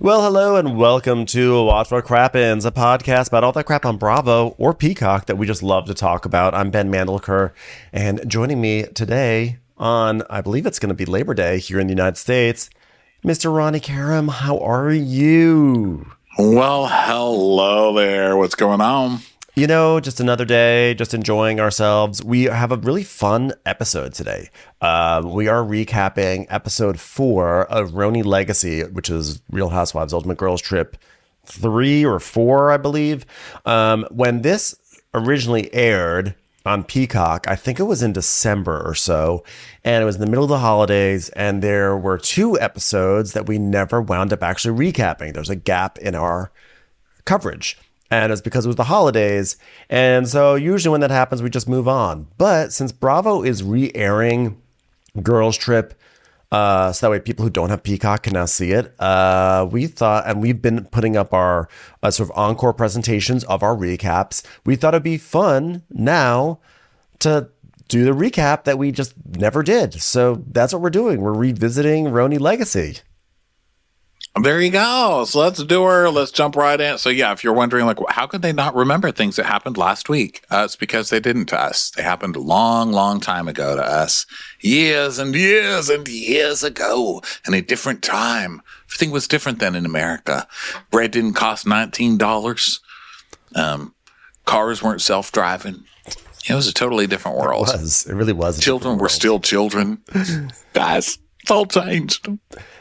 Well, hello and welcome to Watch for Crappens, a podcast about all that crap on Bravo or Peacock that we just love to talk about. I'm Ben Mandelker, and joining me today on, I believe it's going to be Labor Day here in the United States, Mr. Ronnie Karam. How are you? Well, hello there. What's going on? You know, just another day, just enjoying ourselves. We have a really fun episode today. We are recapping episode 4 of RHONY Legacy, which is Real Housewives Ultimate Girls Trip 3 or 4, I believe. When this originally aired on Peacock, I think it was in December or so, and it was in the middle of the holidays, and there were 2 episodes that we never wound up actually recapping. There's a gap in our coverage. And it's because it was the holidays. And so usually when that happens, we just move on. But since Bravo is re-airing Girls Trip, so that way people who don't have Peacock can now see it, we thought, and we've been putting up our sort of encore presentations of our recaps. We thought it'd be fun now to do the recap that we just never did. So that's what we're doing. We're revisiting RHONY Legacy. There you go. So let's jump right in. So yeah, if you're wondering, like, how could they not remember things that happened last week? It's because they didn't to us. They happened a long, long time ago to us. Years and years and years ago in a different time. Everything was different then in America. Bread didn't cost $19. Cars weren't self-driving. It was a totally different world. It really was. Children were still children. Guys, it's all changed.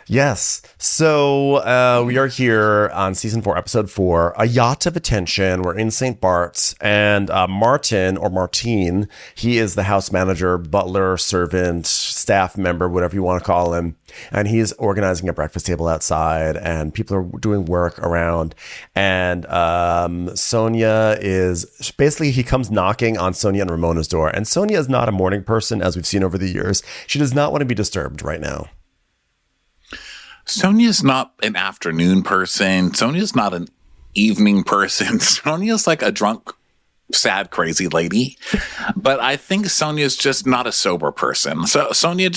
Yes. So we are here on season 4, episode 4, A Yacht of Attention. We're in St. Bart's, and Martine, he is the house manager, butler, servant, staff member, whatever you want to call him. And he's organizing a breakfast table outside, and people are doing work around. And Sonia is basically, he comes knocking on Sonia and Ramona's door. And Sonia is not a morning person, as we've seen over the years. She does not want to be disturbed right now. Sonia's not an afternoon person. Sonia's not an evening person. Sonia's like a drunk, sad, crazy lady. But I think Sonia's just not a sober person. So Sonia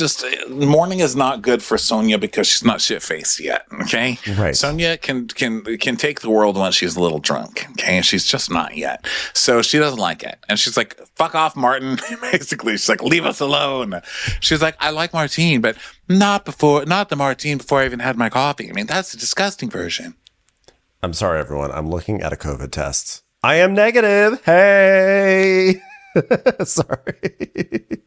morning is not good for Sonia because she's not shit-faced yet, okay? Right. Sonia can take the world once she's a little drunk, okay? And she's just not yet. So she doesn't like it. And she's like, fuck off, Martin. Basically, she's like, leave us alone. She's like, I like Martine, but not the Martine before I even had my coffee. I mean, that's the disgusting version. I'm sorry, everyone. I'm looking at a COVID test. I am negative. Hey. Sorry.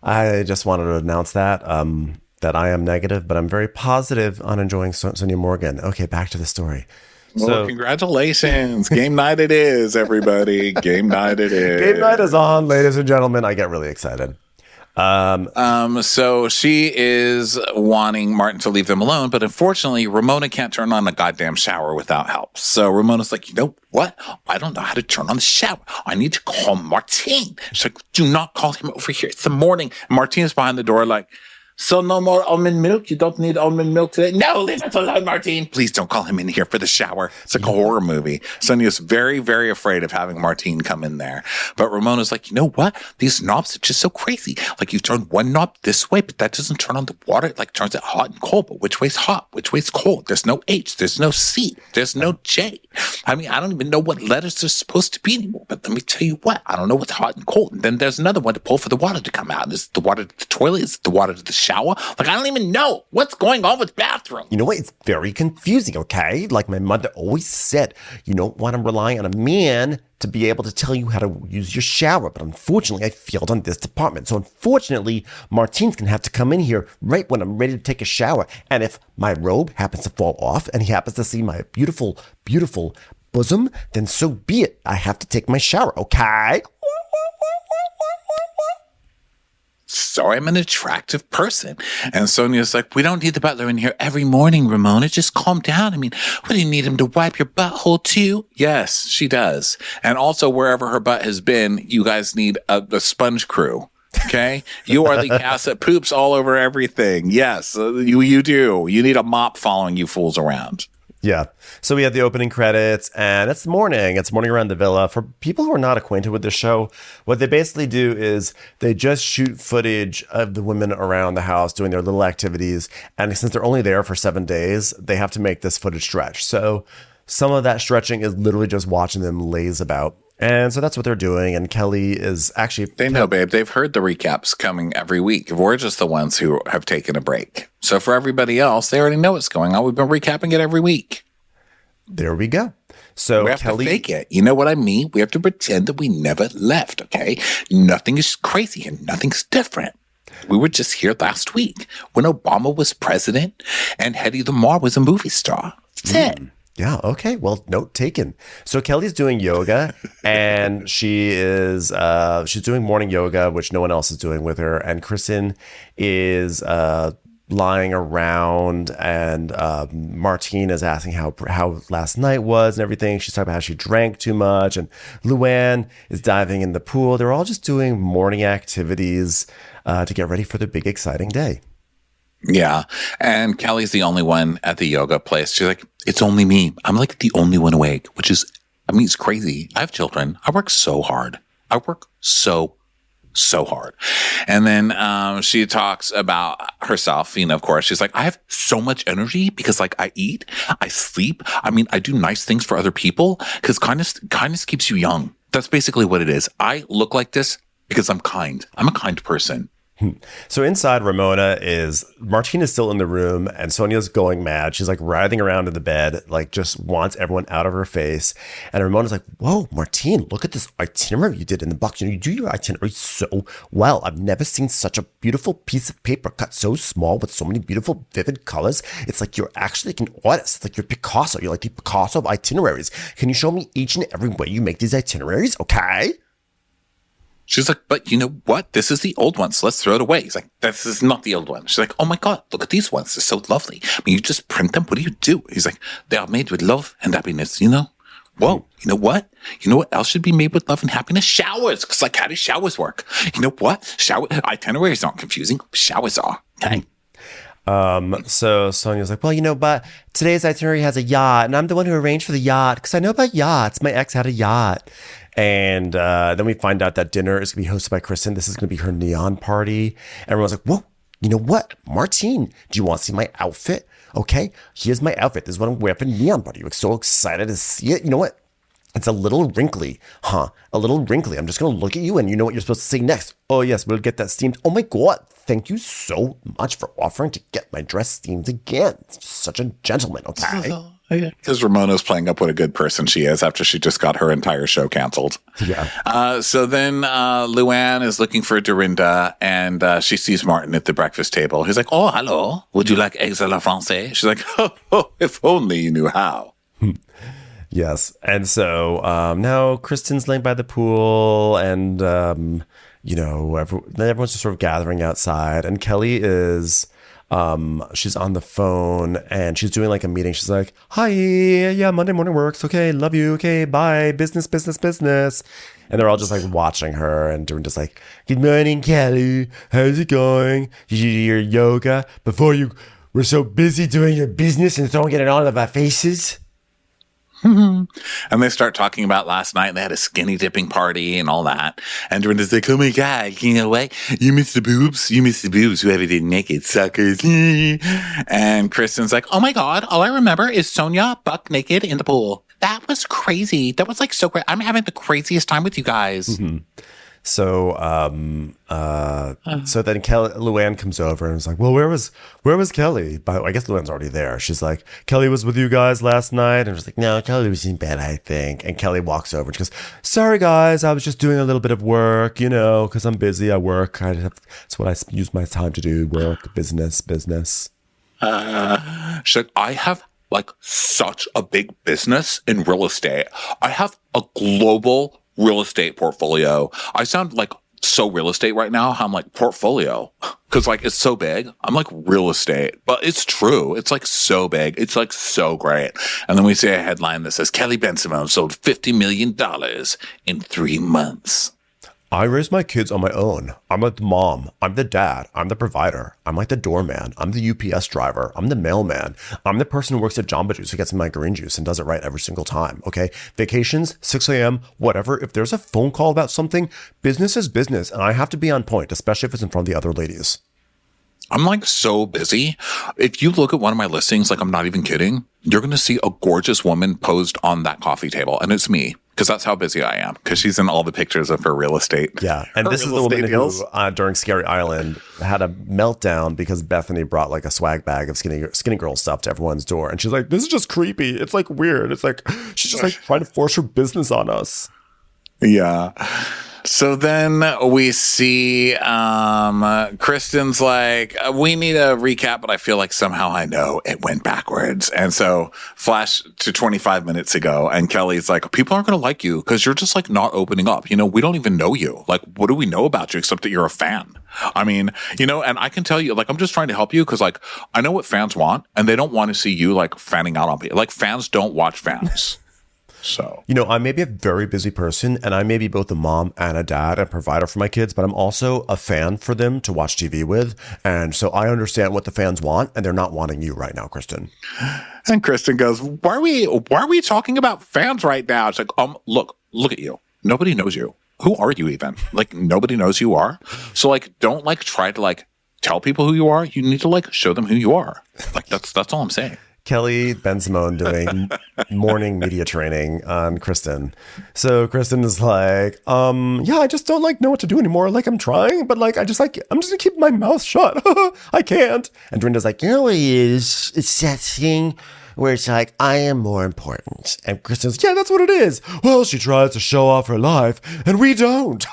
I just wanted to announce that I am negative, but I'm very positive on enjoying Sonia Morgan. Okay, back to the story. Well, congratulations. Game night it is, everybody. Game night it is. Game night is on, ladies and gentlemen. I get really excited. So she is wanting Martin to leave them alone, but unfortunately, Ramona can't turn on a goddamn shower without help. So Ramona's like, you know what? I don't know how to turn on the shower. I need to call Martine. She's like, do not call him over here. It's the morning. And Martine's behind the door like, so no more almond milk? You don't need almond milk today? No, leave us alone, Martine. Please don't call him in here for the shower. It's like a horror movie. Sonia's very, very afraid of having Martine come in there. But Ramona's like, you know what? These knobs are just so crazy. Like you turn one knob this way, but that doesn't turn on the water. It like turns it hot and cold. But which way's hot? Which way's cold? There's no H. There's no C. There's no J. I mean, I don't even know what letters are supposed to be anymore. But let me tell you what. I don't know what's hot and cold. And then there's another one to pull for the water to come out. Is it the water to the toilet? Is it the water to the shower? Like, I don't even know what's going on with bathrooms. You know what? It's very confusing, okay? Like my mother always said, you don't want to rely on a man to be able to tell you how to use your shower. But unfortunately, I failed on this department. So unfortunately, Martine's going to have to come in here right when I'm ready to take a shower. And if my robe happens to fall off and he happens to see my beautiful, beautiful bosom, then so be it. I have to take my shower, okay? So I'm an attractive person. And Sonia's like, we don't need the butler in here every morning, Ramona. Just calm down. I mean, what, do you need him to wipe your butthole too? Yes, she does. And also wherever her butt has been, you guys need a sponge crew. Okay? You are the cast that poops all over everything. Yes, you do. You need a mop following you fools around. Yeah. So we have the opening credits, and it's morning. It's morning around the villa. For people who are not acquainted with the show, what they basically do is they just shoot footage of the women around the house doing their little activities. And since they're only there for 7 days, they have to make this footage stretch. So some of that stretching is literally just watching them laze about. And so that's what they're doing. And Kelly is actually... They know, babe. They've heard the recaps coming every week. We're just the ones who have taken a break. So for everybody else, they already know what's going on. We've been recapping it every week. There we go. So we have to fake it. You know what I mean? We have to pretend that we never left, okay? Nothing is crazy and nothing's different. We were just here last week when Obama was president and Hedy Lamarr was a movie star. That's it. Yeah. Okay. Well, note taken. So Kelly's doing yoga, and she's doing morning yoga, which no one else is doing with her. And Kristen is lying around, and Martine is asking how last night was and everything. She's talking about how she drank too much, and Luann is diving in the pool. They're all just doing morning activities to get ready for the big exciting day. Yeah. And Kelly's the only one at the yoga place. She's like, it's only me. I'm like the only one awake, which is, I mean, it's crazy. I have children. I work so hard. I work so hard. And then she talks about herself, you know, of course. She's like, I have so much energy because like I eat, I sleep. I mean, I do nice things for other people because kindness keeps you young. That's basically what it is. I look like this because I'm kind. I'm a kind person. So inside, Martine is still in the room, and Sonia's going mad. She's like writhing around in the bed, like just wants everyone out of her face. And Ramona's like, whoa, Martine, look at this itinerary you did in the box. You know, you do your itinerary so well. I've never seen such a beautiful piece of paper cut so small with so many beautiful, vivid colors. It's like you're actually like an artist. It's like you're Picasso. You're like the Picasso of itineraries. Can you show me each and every way you make these itineraries? Okay. She's like, but you know what? This is the old one, so let's throw it away. He's like, this is not the old one. She's like, oh my God, look at these ones. They're so lovely. I mean, you just print them. What do you do? He's like, they are made with love and happiness, you know? Whoa, you know what? You know what else should be made with love and happiness? Showers. Because like, how do showers work? You know what? Itineraries aren't confusing. Showers are. Okay. So Sonia's like, well, you know, but today's itinerary has a yacht, and I'm the one who arranged for the yacht because I know about yachts. My ex had a yacht. And then we find out that dinner is going to be hosted by Kristen. This is going to be her neon party. Everyone's like, whoa, you know what? Martine, do you want to see my outfit? Okay, here's my outfit. This is what I'm wearing for neon party. You're so excited to see it. You know what? It's a little wrinkly, huh? A little wrinkly. I'm just going to look at you and you know what you're supposed to say next. Oh, yes, we'll get that steamed. Oh, my God. Thank you so much for offering to get my dress steamed again. It's just such a gentleman, okay? Because Ramona's playing up what a good person she is after she just got her entire show canceled. Yeah. So then Luann is looking for Dorinda, and she sees Martin at the breakfast table. He's like, oh, hello. Would you like eggs à la française? She's like, oh, if only you knew how. Yes. And so now Kristen's laying by the pool, and, you know, everyone's just sort of gathering outside. And Kelly is... she's on the phone and she's doing like a meeting. She's like, hi, yeah, Monday morning works. Okay, love you. Okay, bye. Business. And they're all just like watching her, and Dorinda's like, good morning, Kelly. How's it going? Did you do your yoga before you were so busy doing your business and throwing it in all of our faces? And they start talking about last night. They had a skinny dipping party and all that. And Dorinda's like, oh my God, you know what? You miss the boobs. Whoever did naked suckers. And Kristen's like, oh my God, all I remember is Sonia buck naked in the pool. That was crazy. That was like so great. I'm having the craziest time with you guys. Mm-hmm. So, so then Luann comes over and is like, well, where was Kelly? But I guess Luann's already there. She's like, Kelly was with you guys last night. And she's like, no, Kelly was in bed, I think. And Kelly walks over and she goes, sorry guys, I was just doing a little bit of work, you know, because I'm busy. I work. That's what I use my time to do. Work, business. She's like, I have like such a big business in real estate. I have a global real estate portfolio. I sound like so real estate right now. I'm like portfolio because like it's so big. I'm like real estate, but it's true. It's like so big. It's like so great. And then we see a headline that says Kelly Bensimon sold $50 million in 3 months. I raise my kids on my own. I'm like the mom. I'm the dad. I'm the provider. I'm like the doorman. I'm the UPS driver. I'm the mailman. I'm the person who works at Jamba Juice who gets my green juice and does it right every single time. Okay. Vacations, 6 a.m., whatever. If there's a phone call about something, business is business. And I have to be on point, especially if it's in front of the other ladies. I'm like so busy. If you look at one of my listings, like I'm not even kidding, you're going to see a gorgeous woman posed on that coffee table. And it's me, because that's how busy I am, because she's in all the pictures of her real estate. Yeah. And this is the woman who, during Scary Island, had a meltdown because Bethany brought like a swag bag of skinny girl stuff to everyone's door. And she's like, this is just creepy. It's like weird. It's like, she's just like trying to force her business on us. Yeah. So then we see Kristen's like, we need a recap, but I feel like somehow I know it went backwards. And so flash to 25 minutes ago, and Kelly's like, people aren't going to like you because you're just like not opening up. You know, we don't even know you. Like, what do we know about you except that you're a fan? I mean, you know, and I can tell you, like, I'm just trying to help you because, like, I know what fans want, and they don't want to see you like fanning out on people. Like, fans don't watch fans. So, you know, I may be a very busy person, and I may be both a mom and a dad and provider for my kids, but I'm also a fan for them to watch TV with. And so I understand what the fans want, and they're not wanting you right now, Kristen. And Kristen goes, why are we talking about fans right now? It's like, look at you. Nobody knows you. Who are you even? Like, nobody knows who you are. So like, don't like try to like tell people who you are. You need to like show them who you are. Like, that's all I'm saying. Kelly Ben Simone doing morning media training on Kristen. So Kristen is like, yeah, I just don't like know what to do anymore. Like I'm trying, but like I'm just gonna keep my mouth shut. I can't. And Dorinda's like, you know what it is? It's that thing where it's like, I am more important. And Kristen's, yeah, that's what it is. Well, she tries to show off her life, and we don't.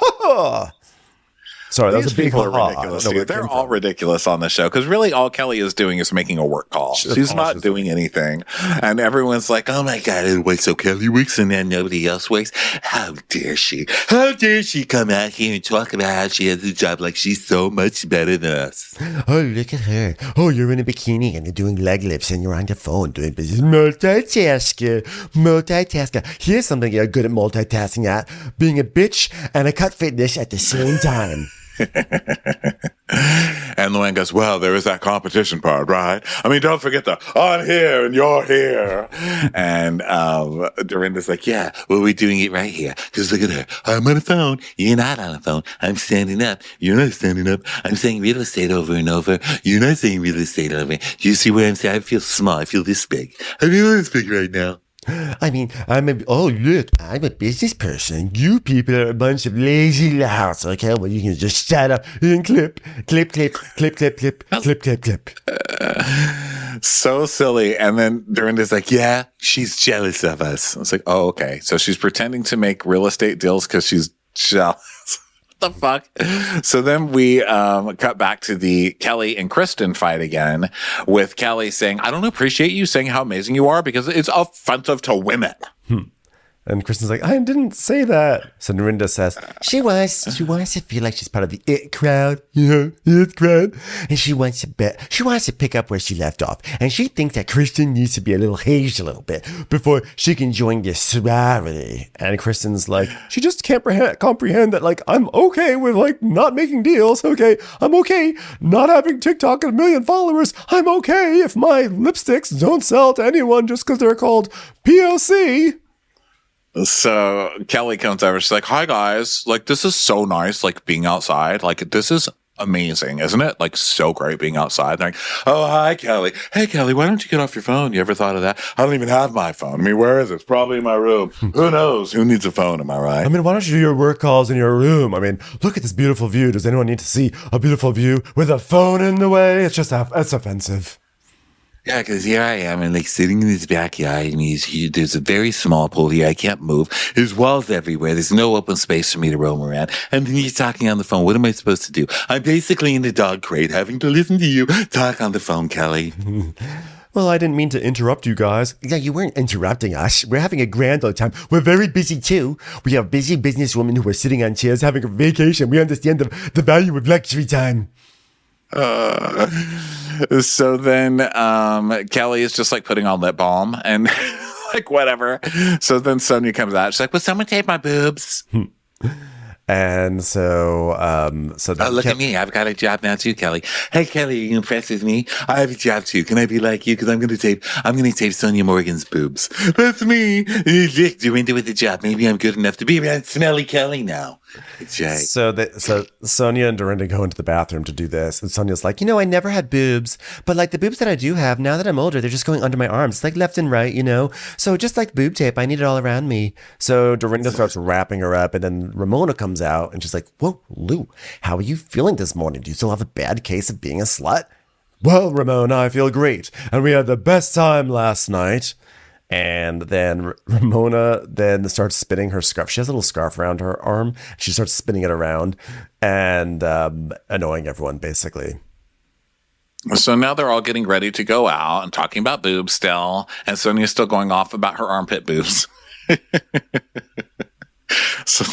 Sorry, that was a big people are ridiculous. They're all ridiculous on the show because really all Kelly is doing is making a work call. She's not doing anything. And everyone's like, oh my God, it works so Kelly works and then nobody else works. How dare she? How dare she come out here and talk about how she has a job like she's so much better than us? Oh, look at her. Oh, you're in a bikini and you're doing leg lifts and you're on the phone doing business. Multitasker. Here's something you're good at multitasking at. Being a bitch and a cut fitness at the same time. And Luann goes, well, there is that competition part, right? I mean, don't forget the I'm here and you're here. And Dorinda's like, yeah, well, we're doing it right here. Because look at her. I'm on the phone. You're not on the phone. I'm standing up. You're not standing up. I'm saying real estate over and over. You're not saying real estate over. Do you see what I'm saying? I feel small. I feel this big. I feel this big right now. I mean, I'm a business person. You people are a bunch of lazy louts. Okay, well, you can just shut up and clip. So silly. And then Dorinda's like, yeah, she's jealous of us. I was like, oh, okay. So she's pretending to make real estate deals because she's jealous. What the fuck? So then we cut back to the Kelly and Kristen fight again, with Kelly saying, I don't appreciate you saying how amazing you are because it's offensive to women. And Kristen's like, I didn't say that. So Dorinda says, she wants to feel like she's part of the it crowd. Yeah, it crowd. And she wants to pick up where she left off. And she thinks that Kristen needs to be a little hazed a little bit before she can join the sorority. And Kristen's like, she just can't comprehend that, like, I'm okay with, like, not making deals. Okay, I'm okay not having TikTok and 1 million followers. I'm okay if my lipsticks don't sell to anyone just because they're called POC. So Kelly comes over. She's like, hi, guys. Like, this is so nice, like, being outside. Like, this is amazing, isn't it? Like, so great being outside. They're like, oh, hi, Kelly. Hey, Kelly, why don't you get off your phone? You ever thought of that? I don't even have my phone. I mean, where is it? It's probably in my room. Who knows? Who needs a phone? Am I right? I mean, why don't you do your work calls in your room? I mean, look at this beautiful view. Does anyone need to see a beautiful view with a phone in the way? It's offensive. Yeah, because here I am, and like sitting in his backyard, and there's a very small pool here. I can't move. There's walls everywhere. There's no open space for me to roam around. And then you're talking on the phone. What am I supposed to do? I'm basically in the dog crate, having to listen to you talk on the phone, Kelly. Well, I didn't mean to interrupt you guys. Yeah, you weren't interrupting us. We're having a grand old time. We're very busy too. We have busy businesswomen who are sitting on chairs having a vacation. We understand the value of luxury time. So then Kelly is just like putting on lip balm and like whatever. So then Sonia comes out. She's like, will someone tape my boobs? And so, Oh, then look at me. I've got a job now too, Kelly. Hey, Kelly, are you impressed with me? I have a job too. Can I be like you? Because I'm going to tape Sonia Morgan's boobs. That's me. Look, Dorinda with a job. Maybe I'm good enough to be around smelly Kelly now. Jay. So Sonia and Dorinda go into the bathroom to do this, and Sonia's like, I never had boobs, but like the boobs that I do have now that I'm older, they're just going under my arms, like left and right, So just like boob tape, I need it all around me. So Dorinda starts wrapping her up, and then Ramona comes out, and she's like, "Whoa, Lou, how are you feeling this morning? Do you still have a bad case of being a slut?" "Well, Ramona, I feel great, and we had the best time last night." And then Ramona then starts spinning her scarf. She has a little scarf around her arm. She starts spinning it around and annoying everyone, basically. So now they're all getting ready to go out and talking about boobs still. And Sonia's still going off about her armpit boobs. So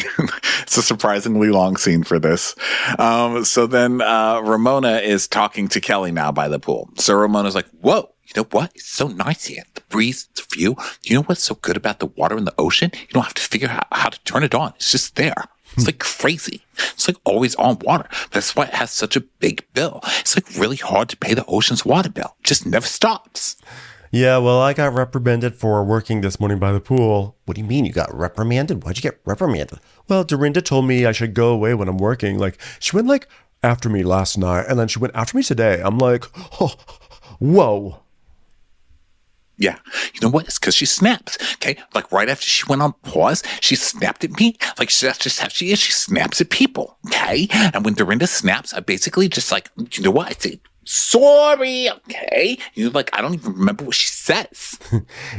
it's a surprisingly long scene for this. So then Ramona is talking to Kelly now by the pool. So Ramona's like, "Whoa. You know what? It's so nice here. The breeze, the view. You know what's so good about the water in the ocean? You don't have to figure out how to turn it on. It's just there. It's like crazy. It's like always on water. That's why it has such a big bill. It's like really hard to pay the ocean's water bill. It just never stops." "Yeah, well, I got reprimanded for working this morning by the pool." "What do you mean you got reprimanded? Why'd you get reprimanded?" "Well, Dorinda told me I should go away when I'm working. Like, she went like after me last night, and then she went after me today." I'm like, oh, whoa. Yeah. You know what? It's because she snaps. Okay. Like right after she went on pause, she snapped at me. Like that's just how she is. She snaps at people. Okay. And when Dorinda snaps, I basically just like, you know what? I say, "Sorry." Okay. I don't even remember what she says.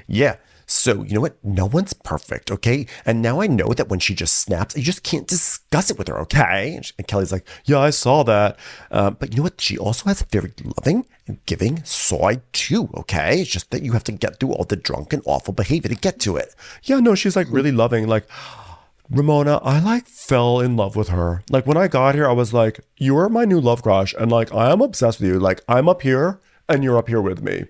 Yeah. So, you know what? No one's perfect, okay? And now I know that when she just snaps, you just can't discuss it with her, okay? And Kelly's like, "Yeah, I saw that." But you know what? She also has a very loving and giving side too, okay? It's just that you have to get through all the drunk and awful behavior to get to it. Yeah, no, she's like really loving. Like, Ramona, I like fell in love with her. Like when I got here, I was like, "You are my new love crush." And like, I am obsessed with you. Like I'm up here and you're up here with me.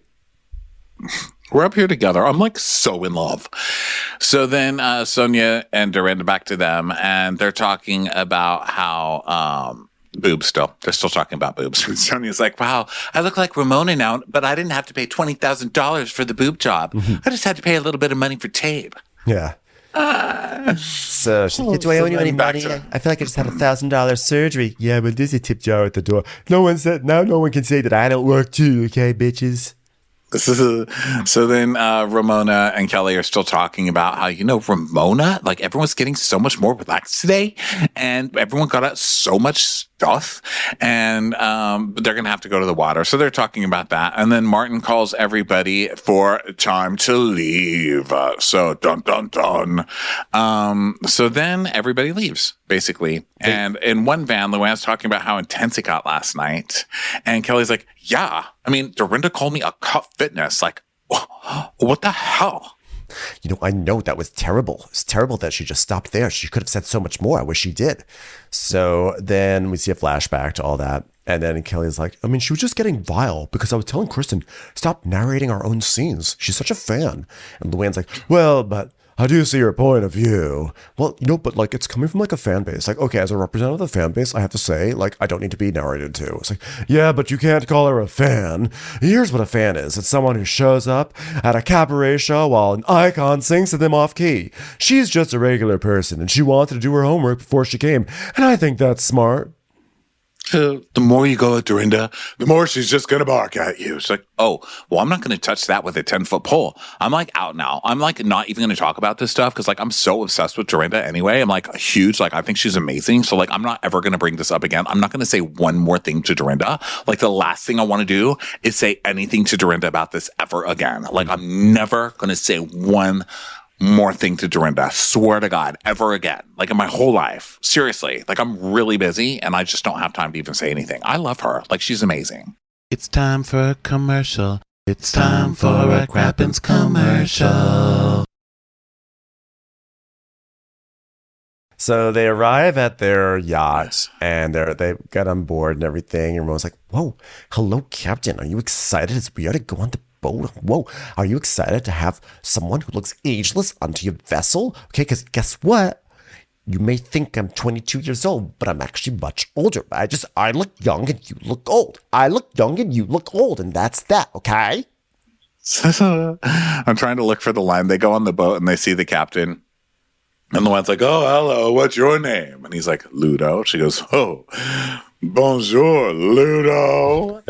We're up here together. I'm like so in love. So then Sonia and Dorinda back to them, and they're talking about how boobs still. They're still talking about boobs. Sonia's like, "Wow, I look like Ramona now, but I didn't have to pay $20,000 for the boob job. I just had to pay a little bit of money for tape." Yeah. So she's like, "Do I owe you any money? I feel like I just had $1,000 surgery." "Yeah, but there's a tip jar at the door. No one can say that I don't work too, okay, bitches." So then Ramona and Kelly are still talking about how, Ramona, like everyone's getting so much more relaxed today and everyone got out so much stuff and they're going to have to go to the water. So they're talking about that. And then Martin calls everybody for time to leave. So dun, dun, dun. So then everybody leaves, basically. And in one van, Luann's talking about how intense it got last night. And Kelly's like, "Yeah. I mean, Dorinda called me a cut fitness. Like, what the hell?" I know that was terrible. It's terrible that she just stopped there. She could have said so much more. I wish she did. So then we see a flashback to all that. And then Kelly's like, "I mean, she was just getting vile because I was telling Kristen, stop narrating our own scenes. She's such a fan." And Luann's like, "Well, but I do see your point of view." "Well, but like it's coming from like a fan base. Like, okay, as a representative of the fan base, I have to say, like, I don't need to be narrated to." It's like, "Yeah, but you can't call her a fan. Here's what a fan is. It's someone who shows up at a cabaret show while an icon sings to them off key. She's just a regular person and she wanted to do her homework before she came. And I think that's smart." The more you go at Dorinda, the more she's just going to bark at you. It's like, oh, well, I'm not going to touch that with a 10-foot pole. I'm like out now. I'm like not even going to talk about this stuff because like I'm so obsessed with Dorinda anyway. I'm like huge. Like I think she's amazing. So like I'm not ever going to bring this up again. I'm not going to say one more thing to Dorinda. Like the last thing I want to do is say anything to Dorinda about this ever again. Like I'm never going to say one more thing to Dorinda, swear to God, ever again. Like in my whole life. Seriously. Like I'm really busy and I just don't have time to even say anything. I love her. Like she's amazing. It's time for a commercial. It's time for a Crappens commercial. So they arrive at their yacht and they get on board and everything. And everyone's like, "Whoa, hello, Captain. Are you excited as we are to go on the boat? Whoa, are you excited to have someone who looks ageless onto your vessel?" Okay, because guess what? You may think I'm 22 years old, but I'm actually much older. I look young and you look old. I look young and you look old, and that's that, okay? I'm trying to look for the line. They go on the boat and they see the captain. And the one's like, oh, hello, what's your name? And he's like, Ludo. She goes, oh, bonjour, Ludo.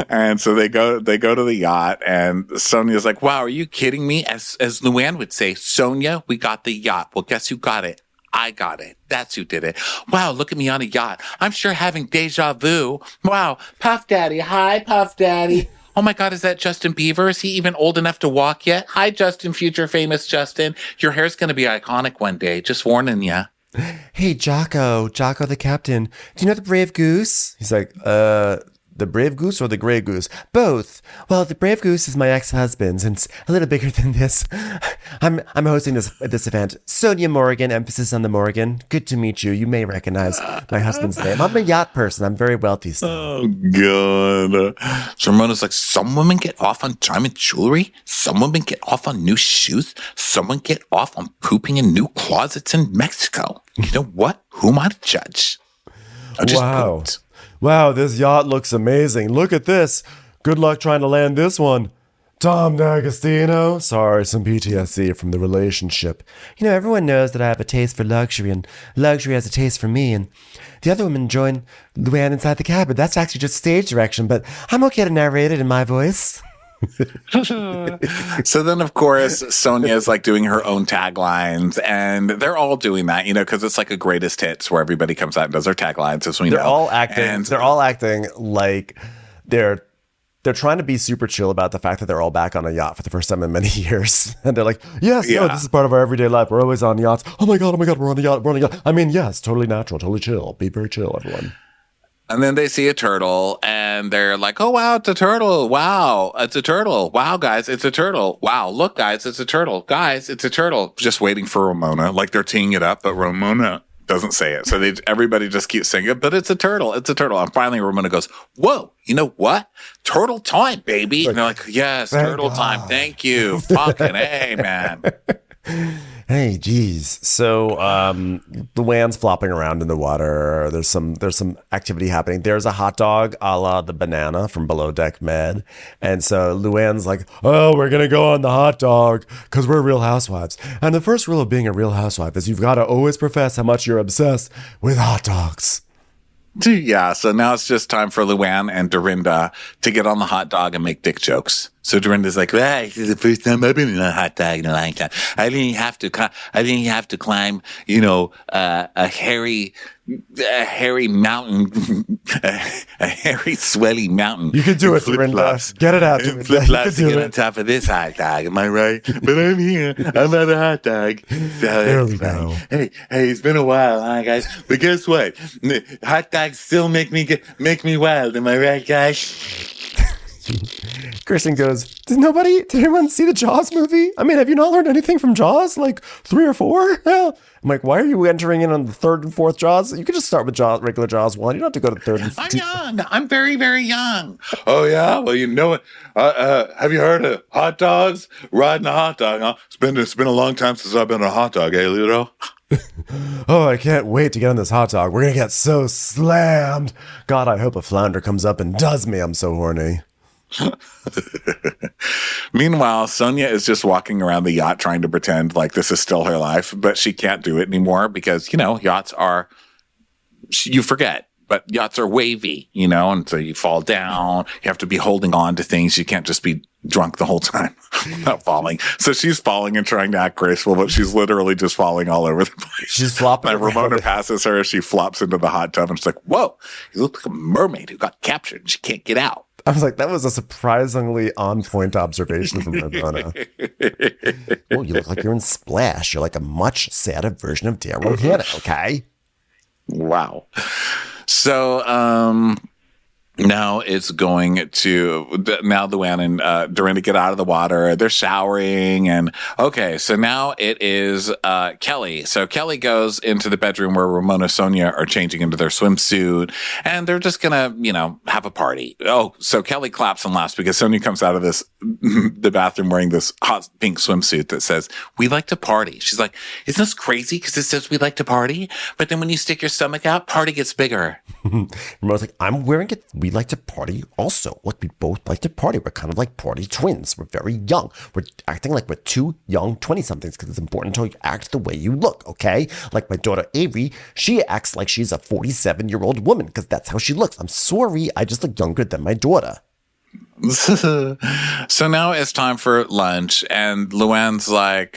And so they go to the yacht, and Sonia's like, wow, are you kidding me? As Luann would say, Sonia, we got the yacht. Well, guess who got it? I got it. That's who did it. Wow, look at me on a yacht. I'm sure having deja vu. Wow, Puff Daddy. Hi, Puff Daddy. Oh my God, is that Justin Bieber? Is he even old enough to walk yet? Hi, Justin, future famous Justin. Your hair's going to be iconic one day. Just warning ya. Hey, Jocko the captain. Do you know the Brave Goose? He's like, the Brave Goose or the Grey Goose? Both. Well, the Brave Goose is my ex-husband's, and it's a little bigger than this. I'm hosting this event. Sonia Morgan, emphasis on the Morgan. Good to meet you. You may recognize my husband's name. I'm a yacht person. I'm very wealthy still. Oh, God. So Ramona's like, some women get off on diamond jewelry. Some women get off on new shoes. Someone get off on pooping in new closets in Mexico. You know what? Who am I to judge? I just pooped. Wow, this yacht looks amazing. Look at this. Good luck trying to land this one. Tom D'Agostino. Sorry, some PTSD from the relationship. You know, everyone knows that I have a taste for luxury, and luxury has a taste for me. And the other women join Luann inside the cabin. That's actually just stage direction, but I'm okay to narrate it in my voice. So then, of course, Sonia is like doing her own taglines, and they're all doing that, you know, because it's like a greatest hits where everybody comes out and does their taglines, as we know. They're all acting like they're trying to be super chill about the fact that they're all back on a yacht for the first time in many years. And they're like, yes, no, this is part of our everyday life. We're always on yachts. Oh my God, we're on a yacht. I mean, yes, totally natural, totally chill. Be very chill, everyone. And then they see a turtle, and they're like, oh, wow, it's a turtle. Wow, it's a turtle. Wow, guys, it's a turtle. Wow, look, guys, it's a turtle. Guys, it's a turtle. Just waiting for Ramona. Like they're teeing it up, but Ramona doesn't say it. So everybody just keeps saying it, but it's a turtle. It's a turtle. And finally, Ramona goes, whoa, you know what? Turtle time, baby. And they're like, yes, turtle time. Thank you. Fucking A, man. Hey, geez. So Luann's flopping around in the water. There's some activity happening. There's a hot dog a la the banana from Below Deck Med. And so Luann's like, oh, we're going to go on the hot dog because we're real housewives. And the first rule of being a real housewife is you've got to always profess how much you're obsessed with hot dogs. Yeah, so now it's just time for Luann and Dorinda to get on the hot dog and make dick jokes. So Dorinda's like, this is the first time I've been in a hot dog in a long time. I didn't have to climb, you know, a hairy mountain, a hairy, swelly mountain. You can do it, Dorinda. Get it out, Dorinda. Flip-flops to get on top of this hot dog. Am I right? But I'm here. I'm at a hot dog. So there we go. Hey, it's been a while, huh, guys? But guess what? Hot dogs still make me wild. Am I right, guys? Kristen goes, did anyone see the Jaws movie? I mean, have you not learned anything from Jaws? Like 3 or 4? Yeah. I'm like, why are you entering in on the 3rd and 4th Jaws? You could just start with regular Jaws 1. You don't have to go to 3rd and 4th. I'm young. I'm very, very young. Oh, yeah? Well, you know it. Have you heard of hot dogs? Riding a hot dog, huh? It's been a long time since I've been on a hot dog, eh, Ludo? Oh, I can't wait to get on this hot dog. We're going to get so slammed. God, I hope a flounder comes up and does me. I'm so horny. Meanwhile, Sonia is just walking around the yacht trying to pretend like this is still her life, but she can't do it anymore because, you know, yachts are, you forget, but yachts are wavy, you know, and so you fall down. You have to be holding on to things. You can't just be drunk the whole time without falling. So she's falling and trying to act graceful, but she's literally just falling all over the place. She's flopping. And Ramona passes her as she flops into the hot tub and she's like, whoa, you look like a mermaid who got captured and she can't get out. I was like, that was a surprisingly on-point observation from Ramona. Oh, you look like you're in Splash. You're like a much sadder version of Daryl Hannah, okay? Wow. So, Now it's going to now Luann and Dorinda get out of the water. They're showering, and okay, so now it is Kelly. So Kelly goes into the bedroom where Ramona and Sonia are changing into their swimsuit, and they're just gonna, have a party. Oh, so Kelly claps and laughs because Sonia comes out of the bathroom wearing this hot pink swimsuit that says, "We like to party." She's like, "Isn't this crazy? Because it says we like to party, but then when you stick your stomach out, party gets bigger." Ramona's like, "I'm wearing it. We like to party also. Look, we both like to party. We're kind of like party twins. We're very young. We're acting like we're two young 20-somethings because it's important to act the way you look, okay? Like my daughter Avery, she acts like she's a 47-year-old woman because that's how she looks. I'm sorry. I just look younger than my daughter." So now it's time for lunch, and Luann's like,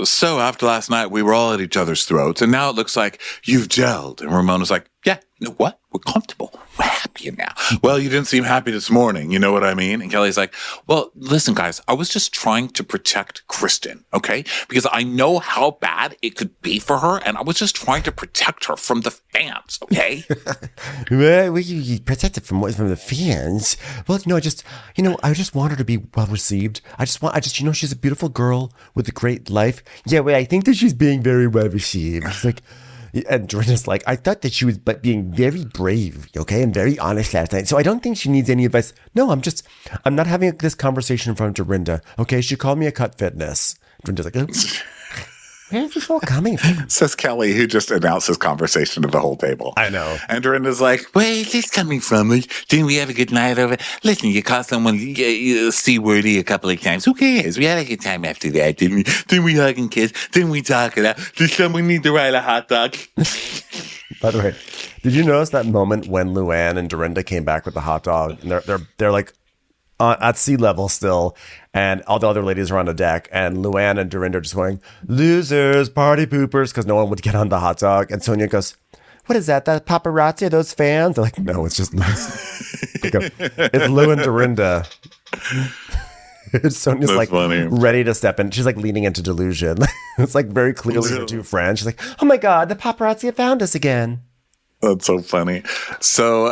so after last night, we were all at each other's throats, and now it looks like you've gelled. And Ramona's like, yeah, you know what? We're comfortable. We're happy now. Well, you didn't seem happy this morning. You know what I mean? And Kelly's like, well, listen, guys, I was just trying to protect Kristen, okay? Because I know how bad it could be for her, and I was just trying to protect her from the fans, okay? Well, you protect it from the fans. Well, I just want her to be well received. She's a beautiful girl with a great life. Yeah, I think that she's being very well received. It's like, and Dorinda's like, I thought that she was being very brave, okay, and very honest last night. So I don't think she needs any advice. No, I'm not having this conversation in front of Dorinda. Okay, she called me a cut fitness. Dorinda's like, oops. Where is this all coming from? Says Kelly, who just announced his conversation to the whole table. I know. And Dorinda's like, where is this coming from? Didn't we have a good night over? Listen, you called someone C-wordy a couple of times. Who cares? We had a good time after that, didn't we? Didn't we hug and kiss? Didn't we talk it out? Does someone need to ride a hot dog? By the way, did you notice that moment when Luann and Dorinda came back with the hot dog? And they're like at sea level still, and all the other ladies are on the deck, and Luann and Dorinda are just going, "Losers, party poopers," because no one would get on the hot dog. And Sonia goes, "What is that? That paparazzi? Are those fans?" They're like, "No, it's just it's Lou and Dorinda." Sonia's That's like funny. ready to step in. She's like leaning into delusion. It's like very clearly her two friends. She's like, "Oh my God, the paparazzi have found us again." That's so funny. So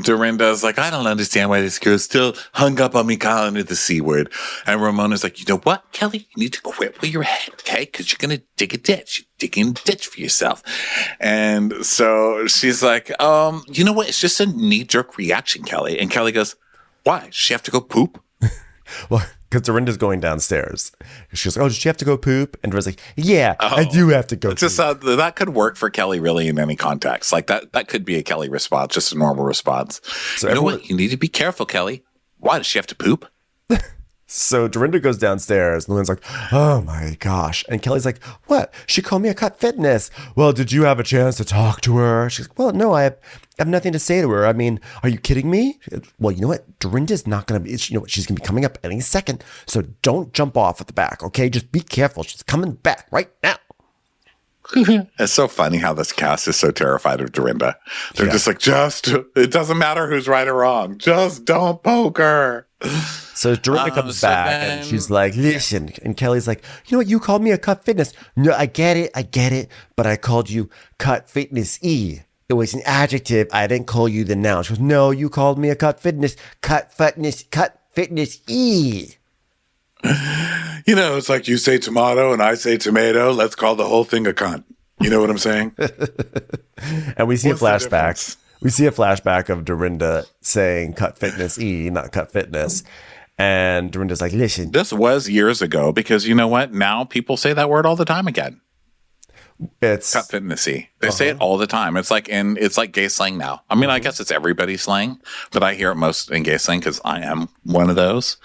Dorinda's like, I don't understand why this girl's still hung up on me calling her the C word. And Ramona's like, you know what, Kelly? You need to quit with your head, okay? Because you're going to dig a ditch. You're digging a ditch for yourself. And so she's like, you know what? It's just a knee-jerk reaction, Kelly. And Kelly goes, why? Does she have to go poop? Well, because Dorinda's going downstairs. She goes, "Oh, does she have to go poop?" And Dorinda's like, "Yeah, I do have to go poop." Just that could work for Kelly really in any context. Like that could be a Kelly response, just a normal response. So you know what? You need to be careful, Kelly. Why does she have to poop? So Dorinda goes downstairs. And Luann's like, "Oh my gosh." And Kelly's like, "What? She called me a cut fitness." "Well, did you have a chance to talk to her?" She's like, "Well, no, I have nothing to say to her. I mean, are you kidding me?" "Well, you know what? Dorinda's not going to be, you know what? She's going to be coming up any second. So don't jump off at the back, okay? Just be careful. She's coming back right now." It's so funny how this cast is so terrified of Dorinda. They're just like, it doesn't matter who's right or wrong. Just don't poke her. So Dorinda comes back and she's like, "Listen," and Kelly's like, "You know what? You called me a cut fitness." "No, I get it. But I called you cut fitness E. It was an adjective. I didn't call you the noun." She goes, "No, you called me a cut fitness E." You know, it's like you say tomato and I say tomato. Let's call the whole thing a cunt. You know what I'm saying? And we see a flashback. We see a flashback of Dorinda saying cut fitness E, not cut fitness. And Dorinda's like, "Listen." This was years ago because you know what? Now people say that word all the time again. It's cut fitnessy. They say it all the time. It's like gay slang now. I mean, I guess it's everybody's slang, but I hear it most in gay slang because I am one of those.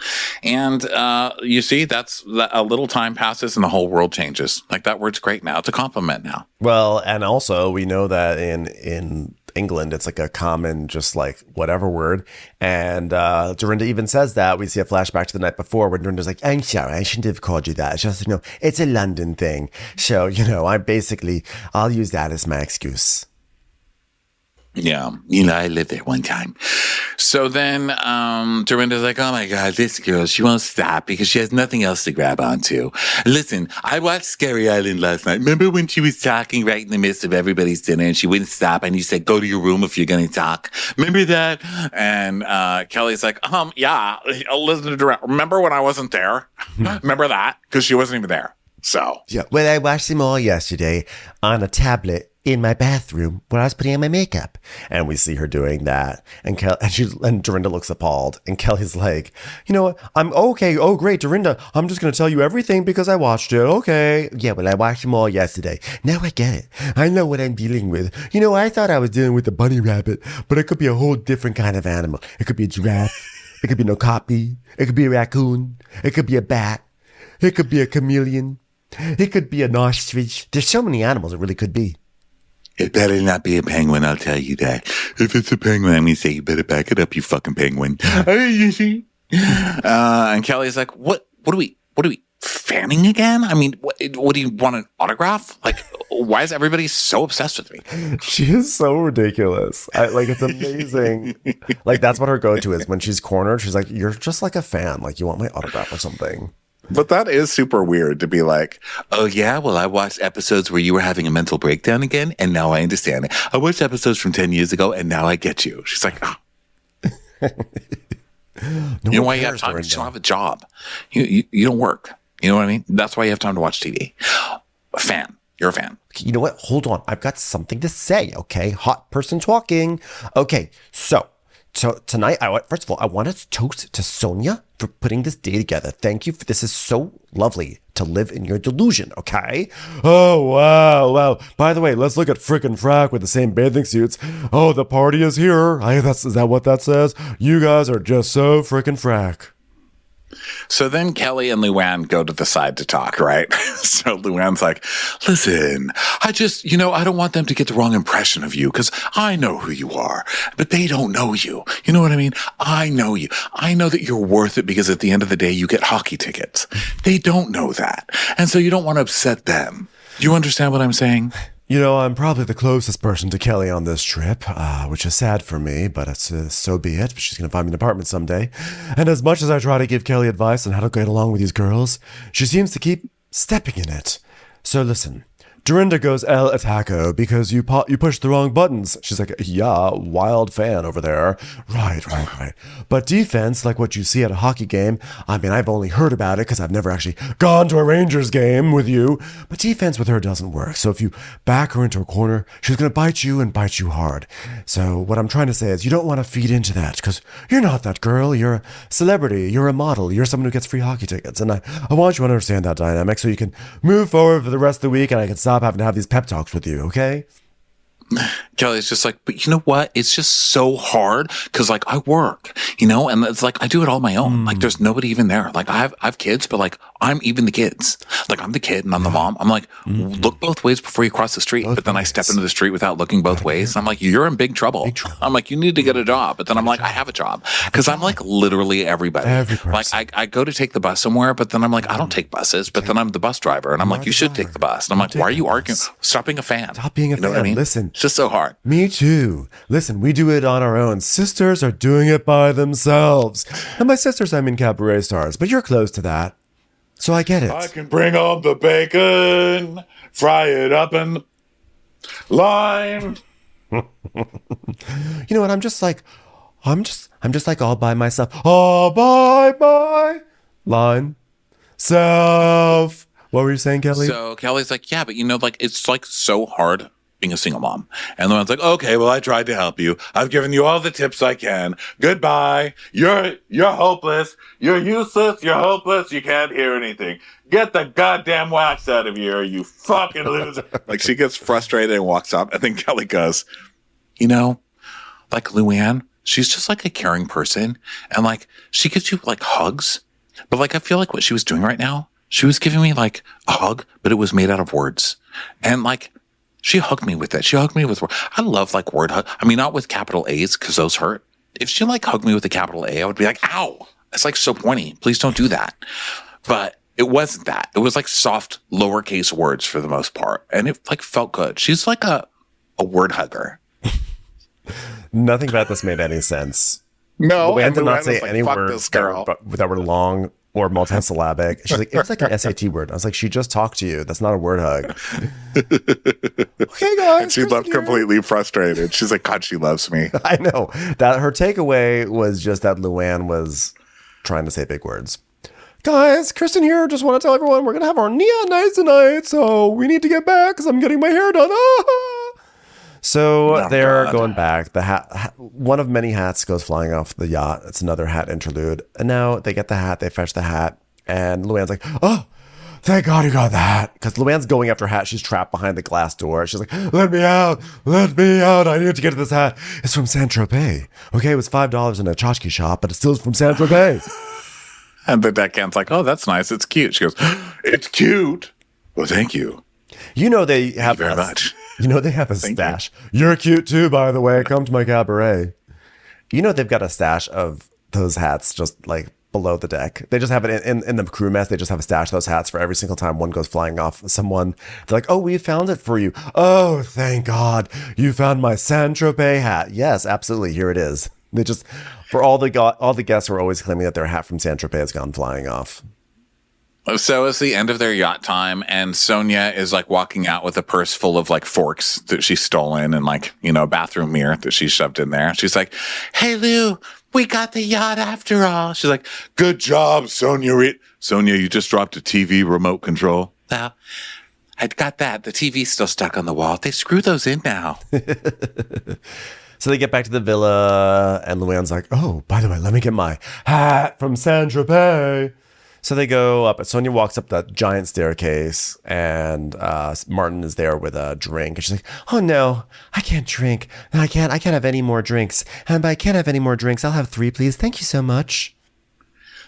And you see, that's a little time passes and the whole world changes. Like that word's great now. It's a compliment now. Well, and also we know that in England, it's like a common, just like whatever word. And Dorinda even says that. We see a flashback to the night before when Dorinda's like, "I'm sorry, I shouldn't have called you that. It's just, it's a London thing. So, I'll use that as my excuse." Yeah. I lived there one time. So then Dorinda's like, oh my God, this girl, she won't stop because she has nothing else to grab onto. Listen, I watched Scary Island last night. Remember when she was talking right in the midst of everybody's dinner and she wouldn't stop and you said, go to your room if you're going to talk? Remember that? And Kelly's like, yeah, I'll listen to Dorinda. Remember when I wasn't there? Remember that? Because she wasn't even there. So. Yeah. Well, I watched them all yesterday on a tablet in my bathroom where I was putting on my makeup. And we see her doing that. And Dorinda looks appalled. And Kelly's like, you know what? I'm okay. Oh, great, Dorinda. I'm just going to tell you everything because I watched it. Okay. Yeah, well, I watched them all yesterday. Now I get it. I know what I'm dealing with. You know, I thought I was dealing with a bunny rabbit, but it could be a whole different kind of animal. It could be a giraffe. It could be an okapi. It could be a raccoon. It could be a bat. It could be a chameleon. It could be an ostrich. There's so many animals it really could be. It better not be a penguin, I'll tell you that. If it's a penguin, I'm going to say, you better back it up, you fucking penguin. And Kelly's like, what are we fanning again? I mean, what do you want, an autograph? Like, why is everybody so obsessed with me? She is so ridiculous. It's amazing. Like, that's what her go-to is. When she's cornered, she's like, you're just like a fan. Like, you want my autograph or something. But that is super weird to be like, oh yeah, well, I watched episodes where you were having a mental breakdown again, and now I understand it. I watched episodes from 10 years ago, and now I get you. She's like, oh. You know why you have time? You don't have a job. You don't work. You know what I mean? That's why you have time to watch TV. A fan. You're a fan. You know what? Hold on. I've got something to say, okay? Hot person talking. Okay, so tonight, first of all, I want to toast to Sonia for putting this day together. Thank you. This is so lovely to live in your delusion, okay? Oh, wow. By the way, let's look at frickin' frack with the same bathing suits. Oh, the party is here. Is that what that says? You guys are just so frickin' frack. So then Kelly and Luann go to the side to talk, right? So Luann's like, listen, I don't want them to get the wrong impression of you because I know who you are, but they don't know you. You know what I mean? I know you. I know that you're worth it because at the end of the day, you get hockey tickets. They don't know that. And so you don't want to upset them. Do you understand what I'm saying? You know, I'm probably the closest person to Kelly on this trip, which is sad for me, but so be it. She's going to find me an apartment someday. And as much as I try to give Kelly advice on how to get along with these girls, she seems to keep stepping in it. So listen, Dorinda goes El Ataco because you pushed the wrong buttons. She's like, yeah, wild fan over there. Right. But defense, like what you see at a hockey game, I mean, I've only heard about it because I've never actually gone to a Rangers game with you. But defense with her doesn't work. So if you back her into a corner, she's going to bite you and bite you hard. So what I'm trying to say is you don't want to feed into that because you're not that girl. You're a celebrity. You're a model. You're someone who gets free hockey tickets. And I want you to understand that dynamic so you can move forward for the rest of the week and I can stop having to have these pep talks with you, okay? Kelly's just like, but you know what? It's just so hard because like I work, and it's like I do it all on my own. Like there's nobody even there. Like I have kids, but like I'm even the kids. Like I'm the kid and I'm the mom. I'm like, look both ways before you cross the street. But then I step into the street without looking both ways. I'm like, you're in big trouble. I'm like, you need to get a job. But then I'm like, I have a job because I'm like literally everybody. Like I go to take the bus somewhere, but then I'm like, I don't take buses. But then I'm the bus driver, and I'm like, you should take the bus. And I'm like, why are you arguing? Stop being a fan. Stop being a fan. What I mean? Listen. It's just so hard. Me too. Listen, we do it on our own. Sisters are doing it by themselves. And by sisters, I mean cabaret stars, but you're close to that. So I get it. I can bring on the bacon, fry it up in lime. You know what? I'm just like all by myself. All by my self. What were you saying, Kelly? So Kelly's like, yeah, but it's like so hard being a single mom. And the one's like, okay, well, I tried to help you. I've given you all the tips I can. Goodbye. You're hopeless. You're useless. You're hopeless. You can't hear anything. Get the goddamn wax out of here, you fucking loser. Like she gets frustrated and walks up. And then Kelly goes, like Luann, she's just like a caring person. And like, she gives you like hugs. But like, I feel like what she was doing right now, she was giving me like a hug, but it was made out of words. And like, she hugged me with it. She hugged me with words. I love like word hug. I mean, not with capital A's because those hurt. If she like hugged me with a capital A, I would be like, ow, it's like so pointy. Please don't do that. But it wasn't that. It was like soft lowercase words for the most part. And it like felt good. She's like a word hugger. Nothing about this made any sense. No, Luann and did not Luann say was like, any fuck words this girl. that were long or multisyllabic. She's like, it was like an SAT word. I was like, she just talked to you. That's not a word hug. Okay, guys. And she Kristen left here. completely frustrated. She's like, God, she loves me. I know that her takeaway was just that Luann was trying to say big words. Guys, Kristen here. Just want to tell everyone we're going to have our neon nights tonight. So we need to get back because I'm getting my hair done. So they're going back. The hat, one of many hats goes flying off the yacht. It's another hat interlude. And now they get the hat. They fetch the hat. And Luann's like, oh, thank God you got the hat. Because Luann's going after her hat. She's trapped behind the glass door. She's like, let me out. Let me out. I need to get to this hat. It's from Saint-Tropez. Okay, it was $5 in a tchotchke shop, but it's still from Saint-Tropez. And the deckhand's like, oh, that's nice. It's cute. She goes, it's cute. Well, thank you. You know they have Thank you very much. You know they have a stash. You're cute too, by the way. Come to my cabaret. You know they've got a stash of those hats just like below the deck. They just have it in the crew mess. They just have a stash of those hats for every single time one goes flying off someone. They're like, oh, we found it for you. Oh, thank God. You found my Saint-Tropez hat. Yes, absolutely. Here it is. They just, for all the guests are always claiming that their hat from Saint-Tropez has gone flying off. So it's the end of their yacht time, and Sonia is like walking out with a purse full of like forks that she's stolen and like, you know, a bathroom mirror that she shoved in there. She's like, hey, Lou, we got the yacht after all. She's like, good job, Sonia. Sonia, you just dropped a TV remote control. Well, I got that. The TV's still stuck on the wall. They screw those in now. So they get back to the villa, and Luann's like, oh, by the way, let me get my hat from Saint-Tropez. So they go up, and Sonia walks up that giant staircase, and Martin is there with a drink. And she's like, oh, no, I can't drink. I can't have any more drinks. And I can't have any more drinks. I'll have 3, please. Thank you so much.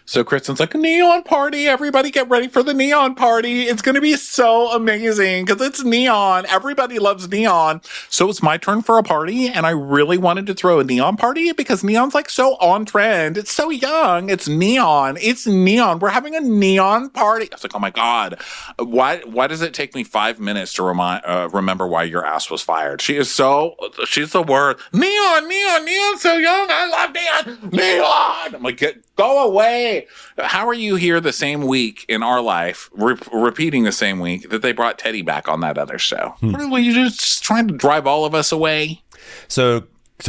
So Kristen's like, a neon party. Everybody get ready for the neon party. It's going to be so amazing because it's neon. Everybody loves neon. So it's my turn for a party. And I really wanted to throw a neon party because neon's like so on trend. It's so young. It's neon. It's neon. We're having a neon party. I was like, oh my God. Why does it take me 5 minutes to remember why your ass was fired? She's the word. Neon, neon, neon. So young. I love neon. Neon. I'm like, go away. How are you here the same week in our life, repeating the same week that they brought Teddy back on that other show? Were you just trying to drive all of us away? So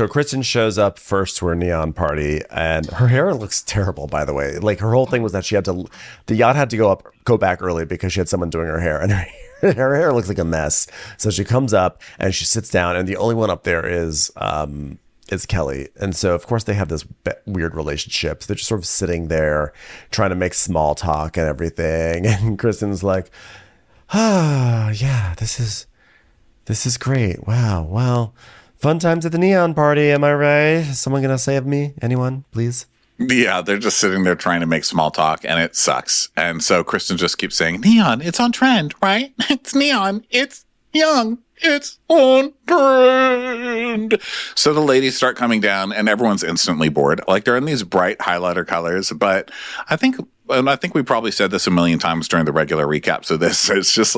Kristen shows up first to her neon party, and her hair looks terrible, by the way. Like, her whole thing was that the yacht had to go back early because she had someone doing her hair, and her hair looks like a mess. So she comes up and she sits down, and the only one up there is Kelly. And so, of course, they have this weird relationship. So they're just sort of sitting there trying to make small talk and everything. And Kristen's like, yeah, this is great. Wow. Well, fun times at the neon party. Am I right? Is someone going to save me? Anyone, please? Yeah, they're just sitting there trying to make small talk, and it sucks. And so Kristen just keeps saying, neon, it's on trend, right? It's neon. It's young. It's on trend. So the ladies start coming down, and everyone's instantly bored. Like, they're in these bright highlighter colors, but I think we probably said this a million times during the regular recaps of this.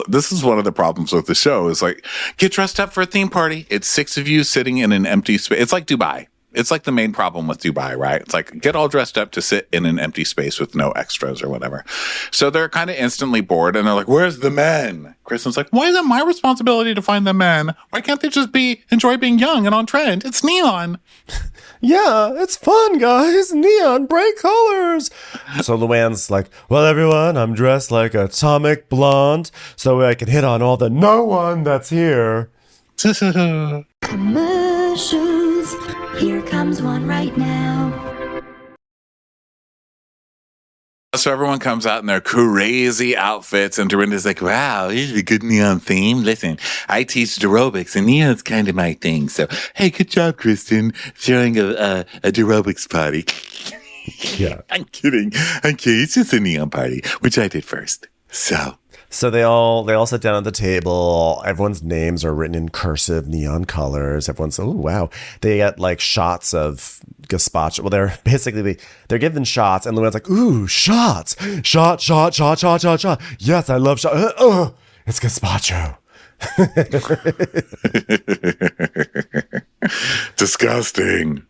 This is one of the problems with the show is like, get dressed up for a theme party. It's 6 of you sitting in an empty space. It's like Dubai. It's like the main problem with Dubai, right? It's like, get all dressed up to sit in an empty space with no extras or whatever. So they're kind of instantly bored, and they're like, where's the men? Kristen's like, why is it my responsibility to find the men? Why can't they just enjoy being young and on trend? It's neon. Yeah, it's fun, guys. Neon, bright colors. So Luann's like, well, everyone, I'm dressed like atomic blonde so I can hit on all the no one that's here. Commercials. Here comes one right now. So everyone comes out in their crazy outfits, and Dorinda's like, wow, this is a good neon theme. Listen, I teach aerobics, and neon's kind of my thing. So, hey, good job, Kristen, throwing a aerobics party. Yeah. I'm kidding. It's just a neon party, which I did first. So they all sit down at the table. Everyone's names are written in cursive neon colors. Everyone's, oh, wow. They get like shots of gazpacho. Well, they're given shots, and Luann's like, ooh, shots. Shot. Yes, I love shot. It's gazpacho. Disgusting.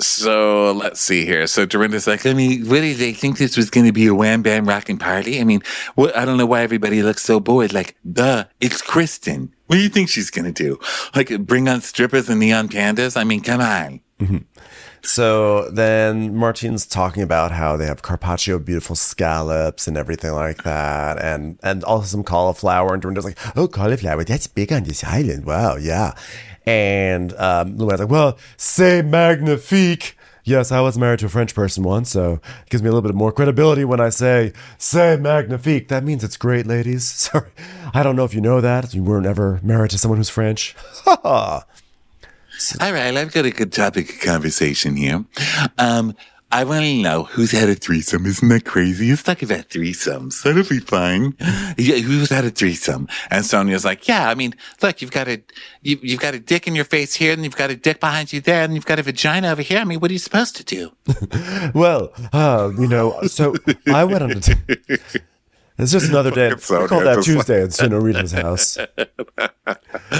So let's see here. So Dorinda's like, I mean, what did they think this was going to be a wham bam rockin' party? I mean, I don't know why everybody looks so bored. Like, duh, it's Kristen. What do you think she's going to do? Like, bring on strippers and neon pandas? I mean, come on. Mm-hmm. So then Martine's talking about how they have carpaccio, beautiful scallops and everything like that, and also some cauliflower. And Dorinda's like, oh, cauliflower, that's big on this island. Wow, yeah. And Luann's like, well, c'est magnifique. Yes, I was married to a French person once, so it gives me a little bit more credibility when I say c'est magnifique. That means it's great, ladies. Sorry, I don't know if you know that. You weren't ever married to someone who's French. Ha All right, I've got a good topic of conversation here. I want to know who's had a threesome. Isn't that crazy? Let's talk about threesomes. That'll be fine. Yeah, who's had a threesome? And Sonia's like, yeah, I mean, look, you've got a dick in your face here, and you've got a dick behind you there, and you've got a vagina over here. I mean, what are you supposed to do? Well, so I went on a It's just another day. We call that Tuesday at Sonorita's house.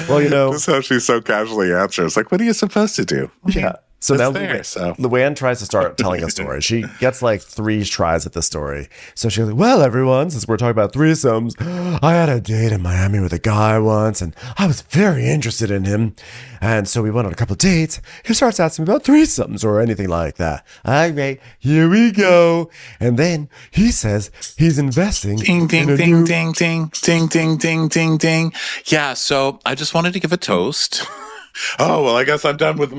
Well, That's how she so casually answers. Like, what are you supposed to do? Yeah. So now Luann tries to start telling a story. She gets like 3 tries at the story. So she's like, well, everyone, since we're talking about threesomes, I had a date in Miami with a guy once, and I was very interested in him. And so we went on a couple of dates. He starts asking me about threesomes or anything like that. All right, here we go. And then he says he's investing. Ding, ding, ding, ding, ding, ding, ding, ding, ding, ding. Yeah, so I just wanted to give a toast. Oh, well, I guess I'm done with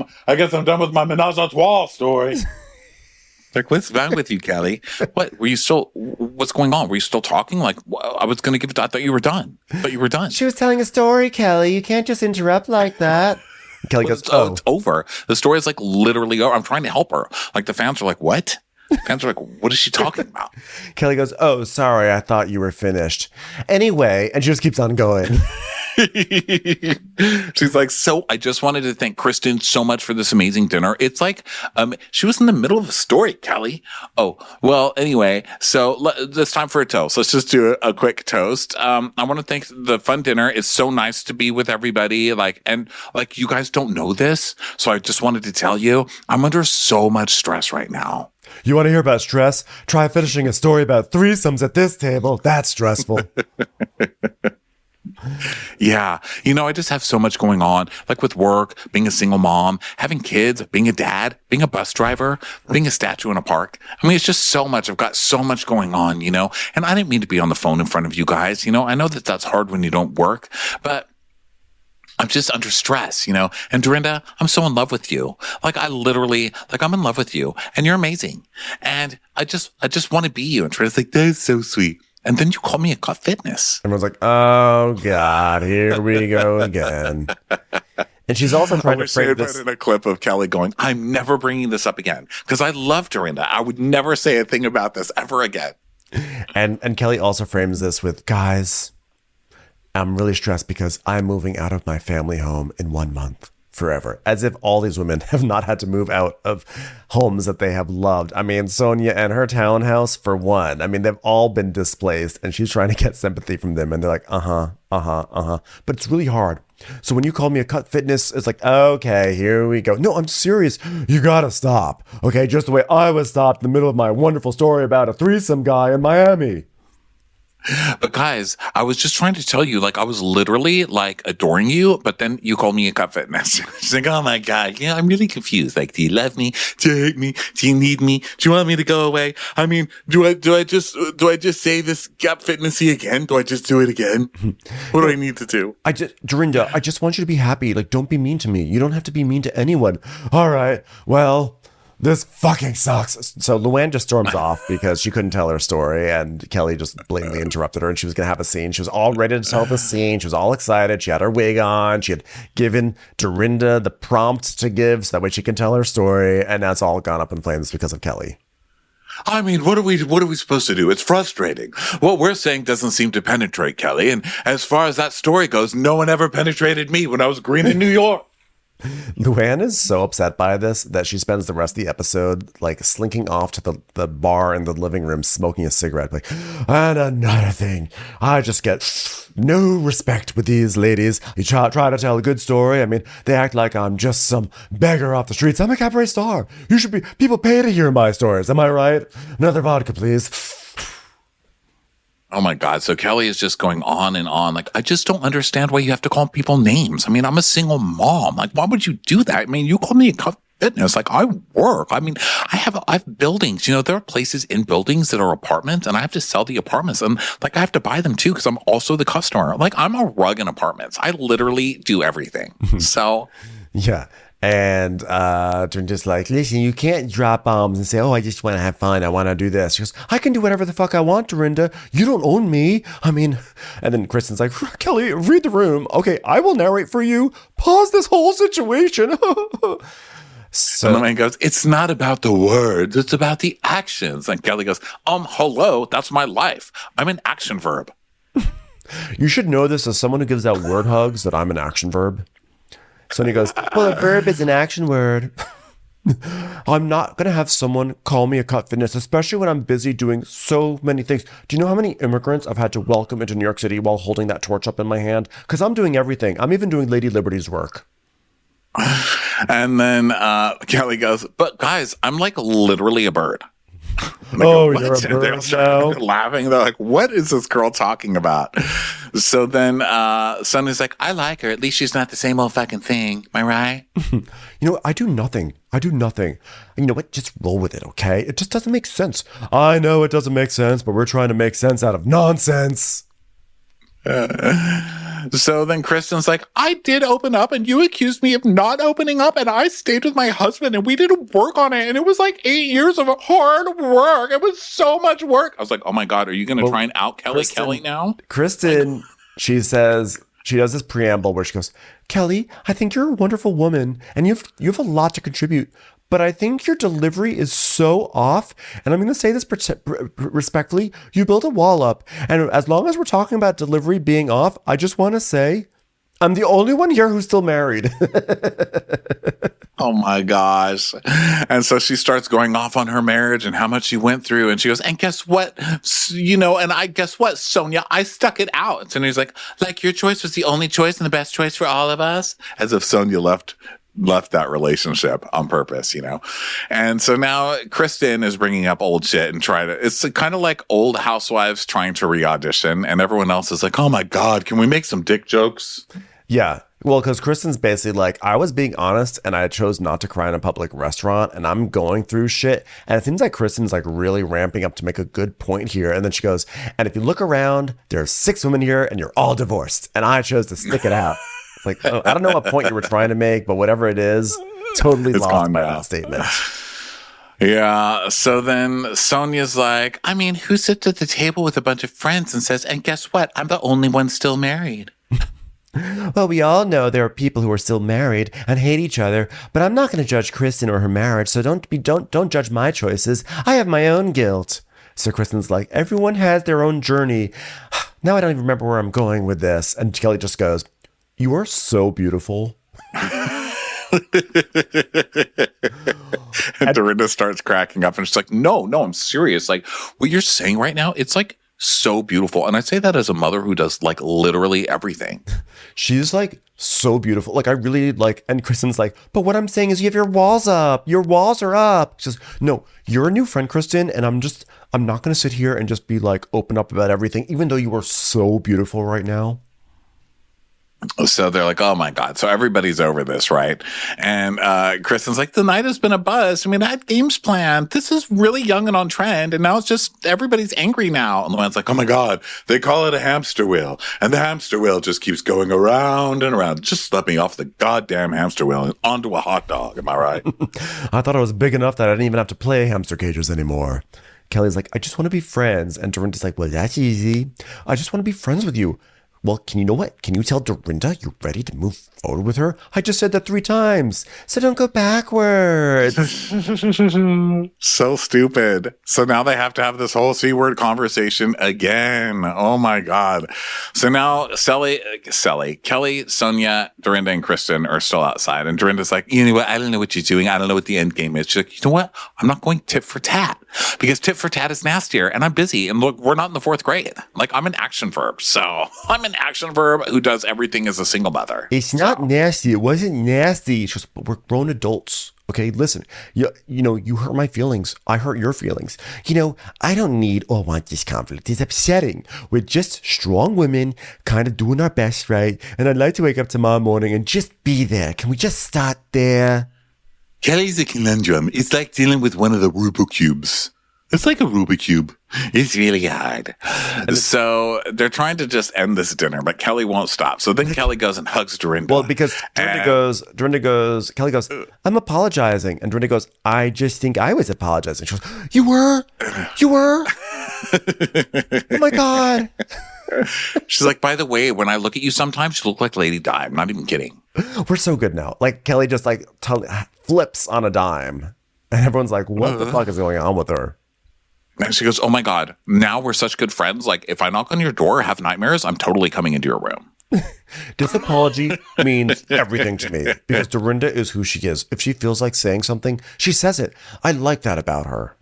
my menage a trois story. Like, what's wrong with you, Kelly? What's going on? Were you still talking? Like, I was going to give it, I thought you were done, but you were done. She was telling a story, Kelly. You can't just interrupt like that. Kelly goes, it's over. The story is like literally over. I'm trying to help her. Like, the fans are like, what? Fans are like, what is she talking about? Kelly goes, oh, sorry. I thought you were finished. Anyway, and she just keeps on going. She's like, so I just wanted to thank Kristen so much for this amazing dinner. It's like, she was in the middle of a story, Kelly. Oh, well, anyway, so it's time for a toast. Let's just do a quick toast. I want to thank the fun dinner. It's so nice to be with everybody. And you guys don't know this. So I just wanted to tell you, I'm under so much stress right now. You want to hear about stress? Try finishing a story about threesomes at this table. That's stressful. Yeah. I just have so much going on, like with work, being a single mom, having kids, being a dad, being a bus driver, being a statue in a park. I mean, it's just so much. I've got so much going on, and I didn't mean to be on the phone in front of you guys. I know that that's hard when you don't work, but I'm just under stress, and Dorinda, I'm so in love with you. I'm in love with you, and you're amazing. And I just want to be you. And Dorinda's like, that's so sweet. And then you call me a cut fitness. Everyone's like, oh, God, here we go again. And she's also trying to frame this. In a clip of Kelly going, I'm never bringing this up again. Because I love Dorinda. I would never say a thing about this ever again. And Kelly also frames this with, guys, I'm really stressed because I'm moving out of my family home in 1 month. Forever, as if all these women have not had to move out of homes that they have loved. I mean, Sonia and her townhouse, for one. I mean, they've all been displaced, and she's trying to get sympathy from them, and they're like, but it's really hard. So when you call me a cut fitness, it's like, okay, here we go. No, I'm serious. You gotta stop. Okay, just the way I was stopped in the middle of my wonderful story about a threesome guy in Miami. But guys, I was just trying to tell you, I was literally adoring you, but then you called me a cut fitness. She's like, oh my God, I'm really confused. Do you love me? Do you hate me? Do you need me? Do you want me to go away? I mean, do I just say this cut fitnessy again? Do I just do it again? What do I need to do? Dorinda, I just want you to be happy. Don't be mean to me. You don't have to be mean to anyone. All right, well, this fucking sucks. So Luann just storms off because she couldn't tell her story, and Kelly just blatantly interrupted her, and she was going to have a scene. She was all ready to tell the scene. She was all excited. She had her wig on. She had given Dorinda the prompt to give so that way she can tell her story, and now it's all gone up in flames because of Kelly. I mean, what are we supposed to do? It's frustrating. What we're saying doesn't seem to penetrate Kelly. And as far as that story goes, no one ever penetrated me when I was green in New York. Luann is so upset by this that she spends the rest of the episode like slinking off to the bar in the living room smoking a cigarette. Like, and another thing, I just get no respect with these ladies. You try to tell a good story. I mean, they act like I'm just some beggar off the streets. I'm a cabaret star. People pay to hear my stories. Am I right? Another vodka, please. Oh my God. So Kelly is just going on and on. Like, I just don't understand why you have to call people names. I mean, I'm a single mom. Like, why would you do that? I mean, you call me a Cuff Fitness. Like, I work. I mean, I have buildings. You know, there are places in buildings that are apartments, and I have to sell the apartments. And like, I have to buy them too, because I'm also the customer. Like, I'm a rug in apartments. I literally do everything. So. Yeah. And Dorinda's like, listen, you can't drop bombs and say, oh, I just want to have fun. I want to do this. She goes, I can do whatever the fuck I want, Dorinda. You don't own me. I mean, and then Kristen's like, Kelly, read the room. Okay, I will narrate for you. Pause this whole situation. So, and the man goes, it's not about the words. It's about the actions. And Kelly goes, hello, that's my life. I'm an action verb. You should know this as someone who gives out word hugs that I'm an action verb. Sonia goes, well, a verb is an action word. I'm not going to have someone call me a Cut Fitness, especially when I'm busy doing so many things. Do you know how many immigrants I've had to welcome into New York City while holding that torch up in my hand? Because I'm doing everything. I'm even doing Lady Liberty's work. And then Kelly goes, but guys, I'm like literally a bird. Oh, you're a bird now? Laughing. They're like, what is this girl talking about? So then Sonny's like, I like her. At least she's not the same old fucking thing. Am I right? You know, I do nothing. You know what? Just roll with it, okay? It just doesn't make sense. I know it doesn't make sense, but we're trying to make sense out of nonsense. So then Kristen's like, I did open up and you accused me of not opening up, and I stayed with my husband and we did work on it, and it was like 8 years of hard work. It was so much work. I was like, oh my God, are you going to try and out Kelly now? Kristen, she says, she does this preamble where she goes, Kelly, I think you're a wonderful woman and you have a lot to contribute. But I think your delivery is so off. And I'm going to say this respectfully. You built a wall up. And as long as we're talking about delivery being off, I just want to say I'm the only one here who's still married. Oh my gosh. And so she starts going off on her marriage and how much she went through. And she goes, and guess what? You know, and guess what, Sonia? I stuck it out. And he's like your choice was the only choice and the best choice for all of us. As if Sonia left that relationship on purpose, you know? And so now Kristen is bringing up old shit and it's kind of like old housewives trying to re-audition, and everyone else is like, oh my God, can we make some dick jokes? Yeah. Well, because Kristen's basically like, I was being honest and I chose not to cry in a public restaurant and I'm going through shit. And it seems like Kristen's like really ramping up to make a good point here. And then she goes, and if you look around, there are 6 women here and you're all divorced. And I chose to stick it out. It's like, I don't know what point you were trying to make, but whatever it is, totally it's lost by that statement. Yeah. So then Sonia's like, I mean, who sits at the table with a bunch of friends and says, and guess what? I'm the only one still married. Well, we all know there are people who are still married and hate each other, but I'm not going to judge Kristen or her marriage, so don't judge my choices. I have my own guilt. So Kristen's like, everyone has their own journey. Now I don't even remember where I'm going with this. And Kelly just goes, you are so beautiful. And Dorinda starts cracking up and she's like, no, I'm serious. Like, what you're saying right now, it's like so beautiful. And I say that as a mother who does like literally everything. She's like so beautiful. Like, I really like, and Kristen's like, but what I'm saying is you have your walls up. Your walls are up. She says, no, you're a new friend, Kristen. And I'm not going to sit here and just be like open up about everything, even though you are so beautiful right now. So they're like, oh my God. So everybody's over this, right? And Kristen's like, the night has been a buzz. I mean, I had games planned. This is really young and on trend. And now it's just, everybody's angry now. And Luann's like, oh my God, they call it a hamster wheel. And the hamster wheel just keeps going around and around. Just let me off the goddamn hamster wheel and onto a hot dog. Am I right? I thought I was big enough that I didn't even have to play hamster cages anymore. Kelly's like, I just want to be friends. And Dorinda's like, well, that's easy. I just want to be friends with you. Well, you know what? Can you tell Dorinda you're ready to move forward with her? I just said that 3 times. So don't go backwards. So stupid. So now they have to have this whole C-word conversation again. Oh my God. So now Kelly, Sonia, Dorinda, and Kristen are still outside. And Dorinda's like, you know what? I don't know what you're doing. I don't know what the end game is. She's like, you know what? I'm not going tit for tat because tit for tat is nastier and I'm busy. And look, we're not in the 4th grade. Like, I'm an action verb. So I'm an action verb who does everything as a single mother. It's not nasty. It wasn't nasty. It's just, we're grown adults. Okay, listen, you know, you hurt my feelings. I hurt your feelings. You know, I don't need or want this conflict. It's upsetting. We're just strong women kind of doing our best, right? And I'd like to wake up tomorrow morning and just be there. Can we just start there? Kelly's a conundrum. It's like dealing with one of the Rubik's cubes. It's like a Rubik's cube. It's really hard. So they're trying to just end this dinner, but Kelly won't stop. So then Kelly goes and hugs Dorinda. Well, because Kelly goes, I'm apologizing. And Dorinda goes, I just think I was apologizing. She goes, you were? Oh my God. She's like, by the way, when I look at you sometimes, you look like Lady Di. I'm not even kidding. We're so good now. Like, Kelly just like flips on a dime. And everyone's like, what the fuck is going on with her? And she goes, oh my God, now we're such good friends. Like, if I knock on your door or have nightmares, I'm totally coming into your room. This apology means everything to me because Dorinda is who she is. If she feels like saying something, she says it. I like that about her.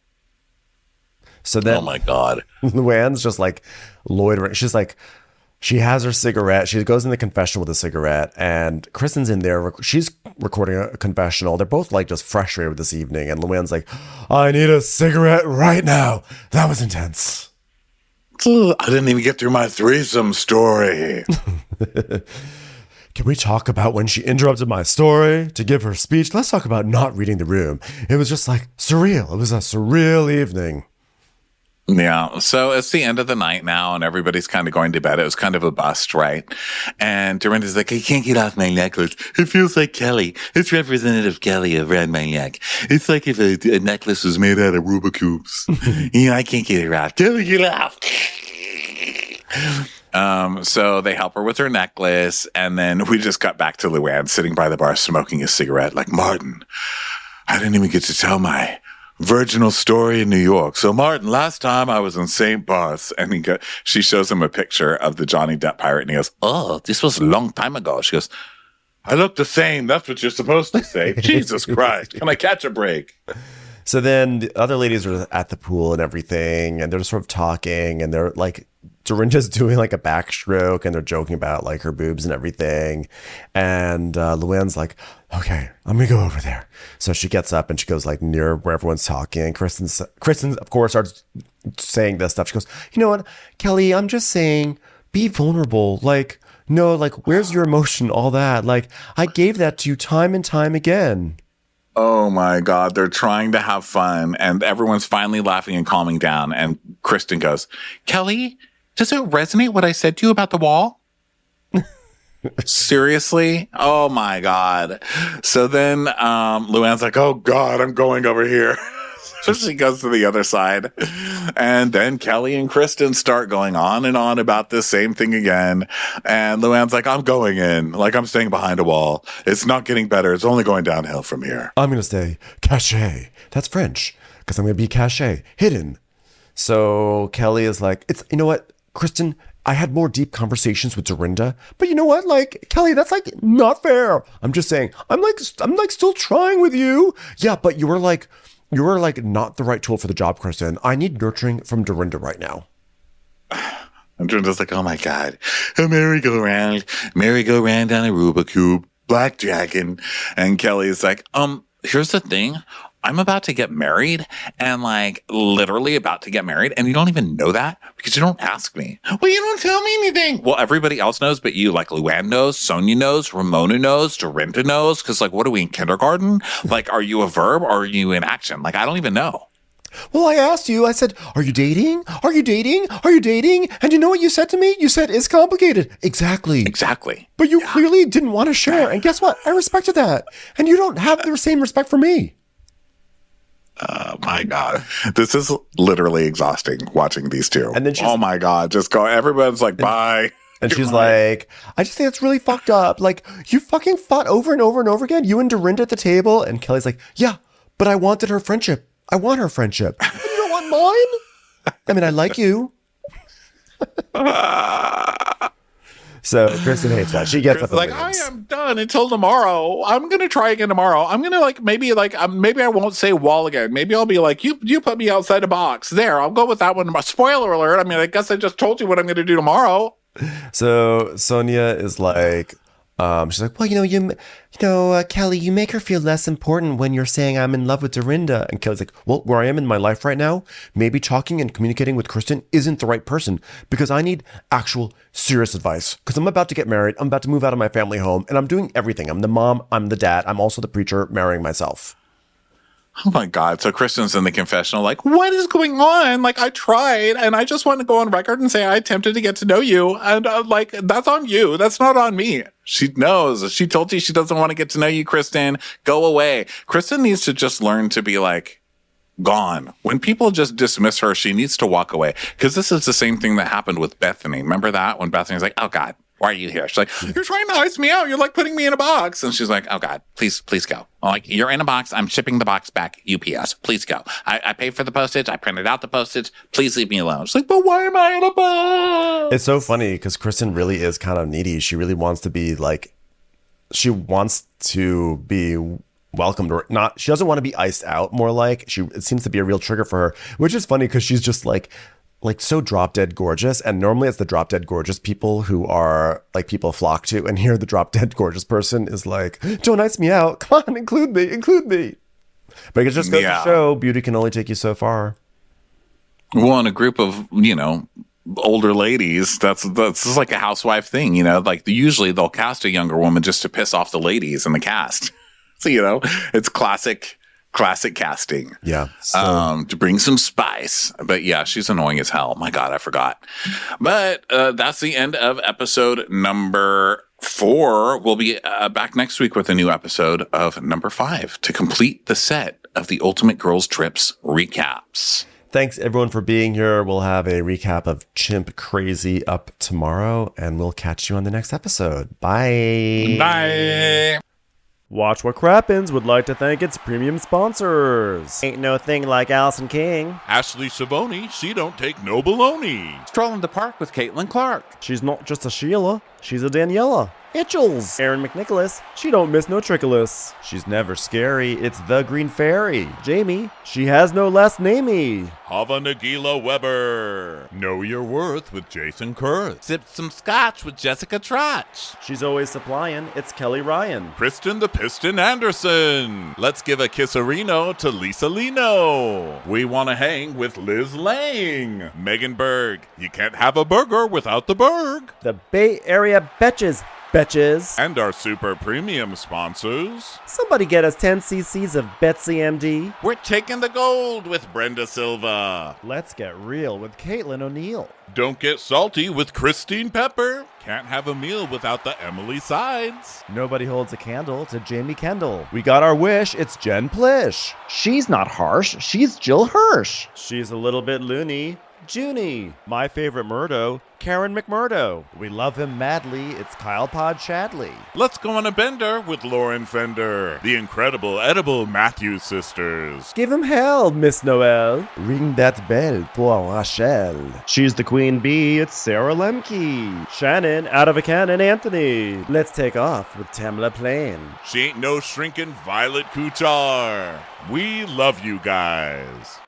So then, oh my God, Luann's just like loitering. She's like, she has her cigarette. She goes in the confessional with a cigarette, and Kristen's in there. She's recording a confessional. They're both like just frustrated with this evening. And Luann's like, I need a cigarette right now. That was intense. I didn't even get through my threesome story. Can we talk about when she interrupted my story to give her speech? Let's talk about not reading the room. It was just like surreal. It was a surreal evening. Yeah. So it's the end of the night now and everybody's kind of going to bed. It was kind of a bust, right? And Dorinda's like, I can't get off my necklace. It feels like Kelly. It's Representative Kelly around my neck. It's like if a necklace was made out of Rubik's cubes. You know, I can't get it off. Kelly, get off. So they help her with her necklace. And then we just got back to Luann sitting by the bar smoking a cigarette like, Martin, I didn't even get to tell my virginal story in New York. So Martin, last time I was in St. Bart's, and she shows him a picture of the Johnny Depp pirate, and he goes, oh, this was a long time ago. She goes, I look the same. That's what you're supposed to say. Jesus Christ. Can I catch a break? So then the other ladies are at the pool and everything, and they're sort of talking, and they're like, Dorinda's doing like a backstroke, and they're joking about like her boobs and everything. And Luann's like, okay, I'm gonna go over there. So she gets up and she goes like near where everyone's talking. Kristen, of course, starts saying this stuff. She goes, you know what, Kelly, I'm just saying, be vulnerable. Like, no, like, where's your emotion? All that. Like, I gave that to you time and time again. Oh my God, they're trying to have fun, and everyone's finally laughing and calming down. And Kristen goes, Kelly, does it resonate what I said to you about the wall? Seriously? Oh my God. So then Luann's like, oh God, I'm going over here. So she goes to the other side. And then Kelly and Kristen start going on and on about this same thing again. And Luann's like, I'm going in. Like, I'm staying behind a wall. It's not getting better. It's only going downhill from here. I'm going to stay caché. That's French. Because I'm going to be caché, hidden. So Kelly is like, you know what, Kristen, I had more deep conversations with Dorinda, but you know what? Like, Kelly, that's like not fair. I'm just saying, I'm like still trying with you. Yeah, but you were like not the right tool for the job, Kristen. I need nurturing from Dorinda right now. And Dorinda's like, oh my God, a merry-go-round on a Rubik's Cube, Black Dragon. And Kelly's like, here's the thing. I'm about to get married, and like literally about to get married, and you don't even know that because you don't ask me. Well, you don't tell me anything. Well, everybody else knows, but you, like Luann knows, Sonia knows, Ramona knows, Dorinda knows, because like, what are we in kindergarten? Like, are you a verb or are you in action? Like, I don't even know. Well, I asked you, I said, are you dating? Are you dating? Are you dating? And you know what you said to me? You said, it's complicated. Exactly. But you clearly didn't want to share. And guess what? I respected that. And you don't have the same respect for me. My God, this is literally exhausting watching these two. And then oh my God, just go. Everyone's like, bye. And she's like, I just think it's really fucked up. Like, you fucking fought over and over and over again. You and Dorinda at the table. And Kelly's like, yeah, but I wanted her friendship. I want her friendship. You don't want mine? I mean, I like you. So Kristen hates that. She gets up like, I am done until tomorrow. I'm gonna try again tomorrow. I'm gonna maybe I won't say wall again. Maybe I'll be like, you put me outside a box. There, I'll go with that one. Spoiler alert. I mean, I guess I just told you what I'm gonna do tomorrow. So Sonia is like, she's like, well, Kelly, you make her feel less important when you're saying I'm in love with Dorinda. And Kelly's like, well, where I am in my life right now, maybe talking and communicating with Kristen isn't the right person because I need actual serious advice because I'm about to get married. I'm about to move out of my family home and I'm doing everything. I'm the mom. I'm the dad. I'm also the preacher marrying myself. Oh my God. So Kristen's in the confessional, like, what is going on? Like, I tried and I just want to go on record and say I attempted to get to know you. And that's on you. That's not on me. She knows. She told you she doesn't want to get to know you, Kristen. Go away. Kristen needs to just learn to be like, gone. When people just dismiss her, she needs to walk away. Because this is the same thing that happened with Bethany. Remember that? When Bethany's like, oh God, why are you here? She's like, you're trying to ice me out. You're like putting me in a box. And she's like, oh God, please go. I'm like, you're in a box. I'm shipping the box back. UPS. Please go. I paid for the postage. I printed out the postage. Please leave me alone. She's like, but why am I in a box? It's so funny because Kristen really is kind of needy. She really wants to be like, she wants to be welcomed or not. She doesn't want to be iced out more like it seems to be a real trigger for her, which is funny because she's just like so drop dead gorgeous. And normally it's the drop dead gorgeous people who are like people flock to. And here the drop dead gorgeous person is like, don't ice me out. Come on, include me. But it just goes to show beauty can only take you so far. Well, in a group of, older ladies, that's like a housewife thing, like usually they'll cast a younger woman just to piss off the ladies in the cast. So, it's classic casting. Yeah. To bring some spice. But yeah, she's annoying as hell. My God, I forgot. But that's the end of episode number 4. We'll be back next week with a new episode of number 5 to complete the set of the Ultimate Girls Trips recaps. Thanks everyone for being here. We'll have a recap of Chimp Crazy up tomorrow, and we'll catch you on the next episode. Bye. Bye. Watch What Crappens would like to thank its premium sponsors. Ain't no thing like Allison King. Ashley Savoni, she don't take no baloney. Stroll in the park with Caitlin Clark. She's not just a Sheila, she's a Daniela. Itchels. Aaron McNicholas, she don't miss no trickolas. She's never scary, it's the Green Fairy. Jamie, she has no last namey. Hava Nagila Weber. Know your worth with Jason Kurth. Sip some scotch with Jessica Trotch. She's always supplying, it's Kelly Ryan. Kristen the Piston Anderson. Let's give a kisserino to Lisa Lino. We want to hang with Liz Lang. Megan Berg. You can't have a burger without the Berg. The Bay Area Betches. And our super premium sponsors. Somebody get us 10 cc's of Betsy MD. We're taking the gold with Brenda Silva. Let's get real with Caitlin O'Neill. Don't get salty with Christine Pepper. Can't have a meal without the Emily Sides. Nobody holds a candle to Jamie Kendall. We got our wish, it's Jen Plish. She's not harsh, she's Jill Hirsch. She's a little bit loony. Junie. My favorite Murdo, Karen McMurdo. We love him madly, it's Kyle Pod Shadley. Let's go on a bender with Lauren Fender. The incredible edible Matthews sisters. Give him hell, Miss Noel. Ring that bell for Rachel. She's the queen bee, it's Sarah Lemke. Shannon, out of a cannon, Anthony. Let's take off with Tamla Plain. She ain't no shrinking Violet Kuchar. We love you guys.